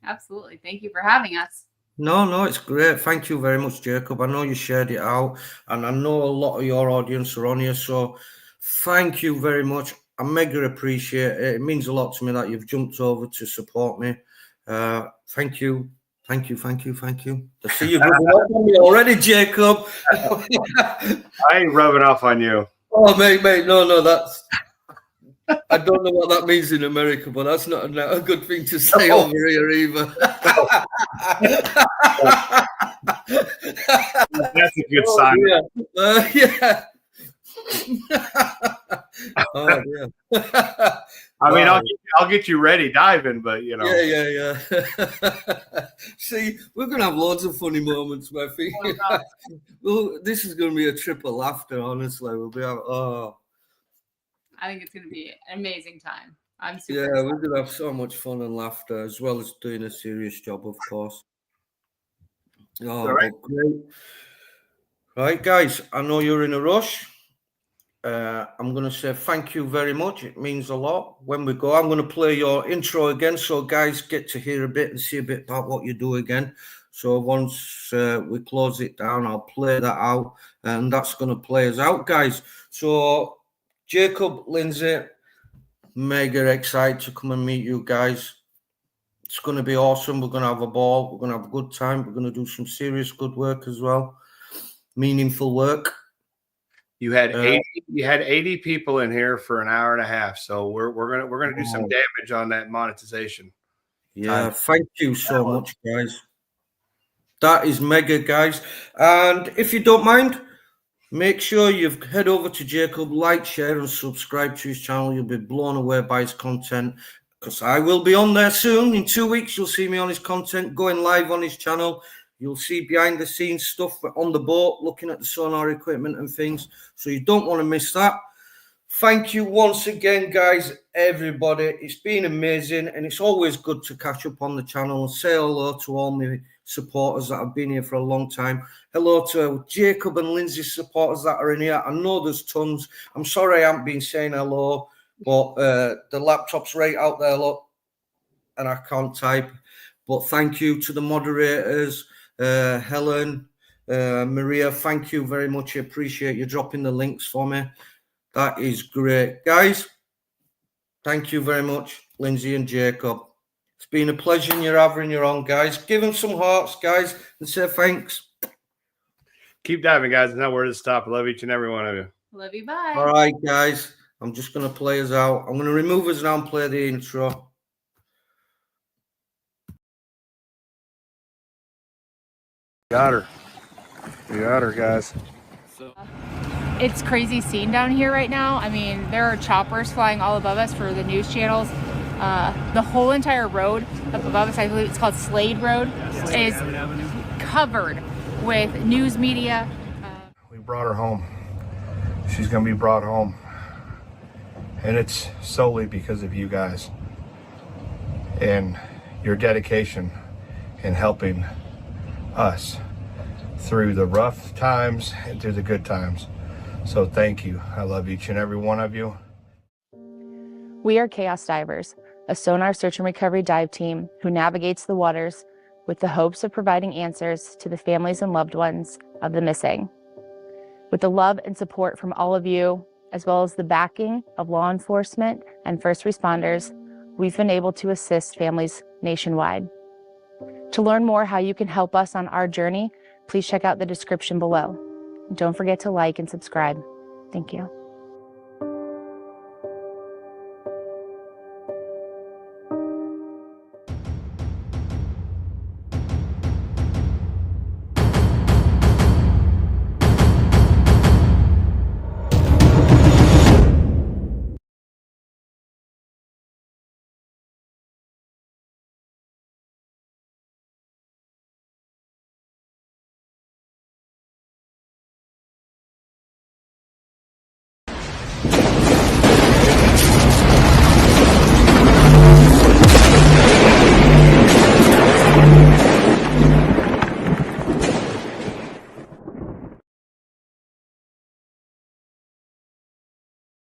Absolutely. Thank you for having us.
No, it's great. Thank you very much, Jacob. I know you shared it out, and I know a lot of your audience are on here. So thank you very much. I mega appreciate it. It means a lot to me that you've jumped over to support me. Thank you. Thank you. I see you rubbing off on me already, Jacob.
I ain't rubbing off on you.
Oh, mate, no, that's. I don't know what that means in America, but that's not a good thing to say over here either.
That's a good sign.
Yeah. Oh, yeah.
I mean, I'll get you ready diving, but you know.
Yeah. See, we're gonna have loads of funny moments, my feet. Well, this is gonna be a trip of laughter. Honestly, we'll be out.
I think it's going to be an amazing time. I'm super
Yeah,
excited.
we're gonna have so much fun and laughter, as well as doing a serious job, of course. Oh,
right.
but great. Right, guys, I know you're in a rush. I'm going to say thank you very much. It means a lot. When we go, I'm going to play your intro again, so guys get to hear a bit and see a bit about what you do again. So once we close it down, I'll play that out, and that's going to play us out, guys. So Jacob, Lindsay, mega excited to come and meet you guys. It's going to be awesome. We're going to have a ball. We're going to have a good time. We're going to do some serious good work as well, meaningful work.
You had 80 people in here for an hour and a half, so we're gonna do some damage on that monetization.
Yeah, thank you so much, guys. That is mega, guys. And if you don't mind, make sure you head over to Jacob, like, share, and subscribe to his channel. You'll be blown away by his content, because I will be on there soon. In 2 weeks, you'll see me on his content, going live on his channel. You'll see behind the scenes stuff on the boat, looking at the sonar equipment and things. So you don't want to miss that. Thank you once again, guys, everybody. It's been amazing, and it's always good to catch up on the channel and say hello to all my supporters that have been here for a long time. Hello to Jacob and Lindsay's supporters that are in here. I know there's tons. I'm sorry I haven't been saying hello, but the laptop's right out there, look, and I can't type. But thank you to the moderators, Helen, Maria. Thank you very much. I appreciate you dropping the links for me. That is great. Guys, thank you very much, Lindsay and Jacob. It's been a pleasure in having you on, guys. Give them some hearts, guys, and say thanks.
Keep diving, guys. There's nowhere to stop. I love each and every one of you.
Love you. Bye.
All right, guys. I'm just going to play us out. I'm going to remove us now and play the intro.
Got her. We got her, guys.
It's crazy scene down here right now. I mean, there are choppers flying all above us for the news channels. The whole entire road up above us, I believe it's called Slade Road, is covered with news media.
We brought her home. She's going to be brought home. And it's solely because of you guys and your dedication in helping us through the rough times and through the good times. So thank you. I love each and every one of you.
We are Chaos Divers, a sonar search and recovery dive team who navigates the waters with the hopes of providing answers to the families and loved ones of the missing. With the love and support from all of you, as well as the backing of law enforcement and first responders, we've been able to assist families nationwide. To learn more how you can help us on our journey, please check out the description below. Don't forget to like and subscribe. Thank you.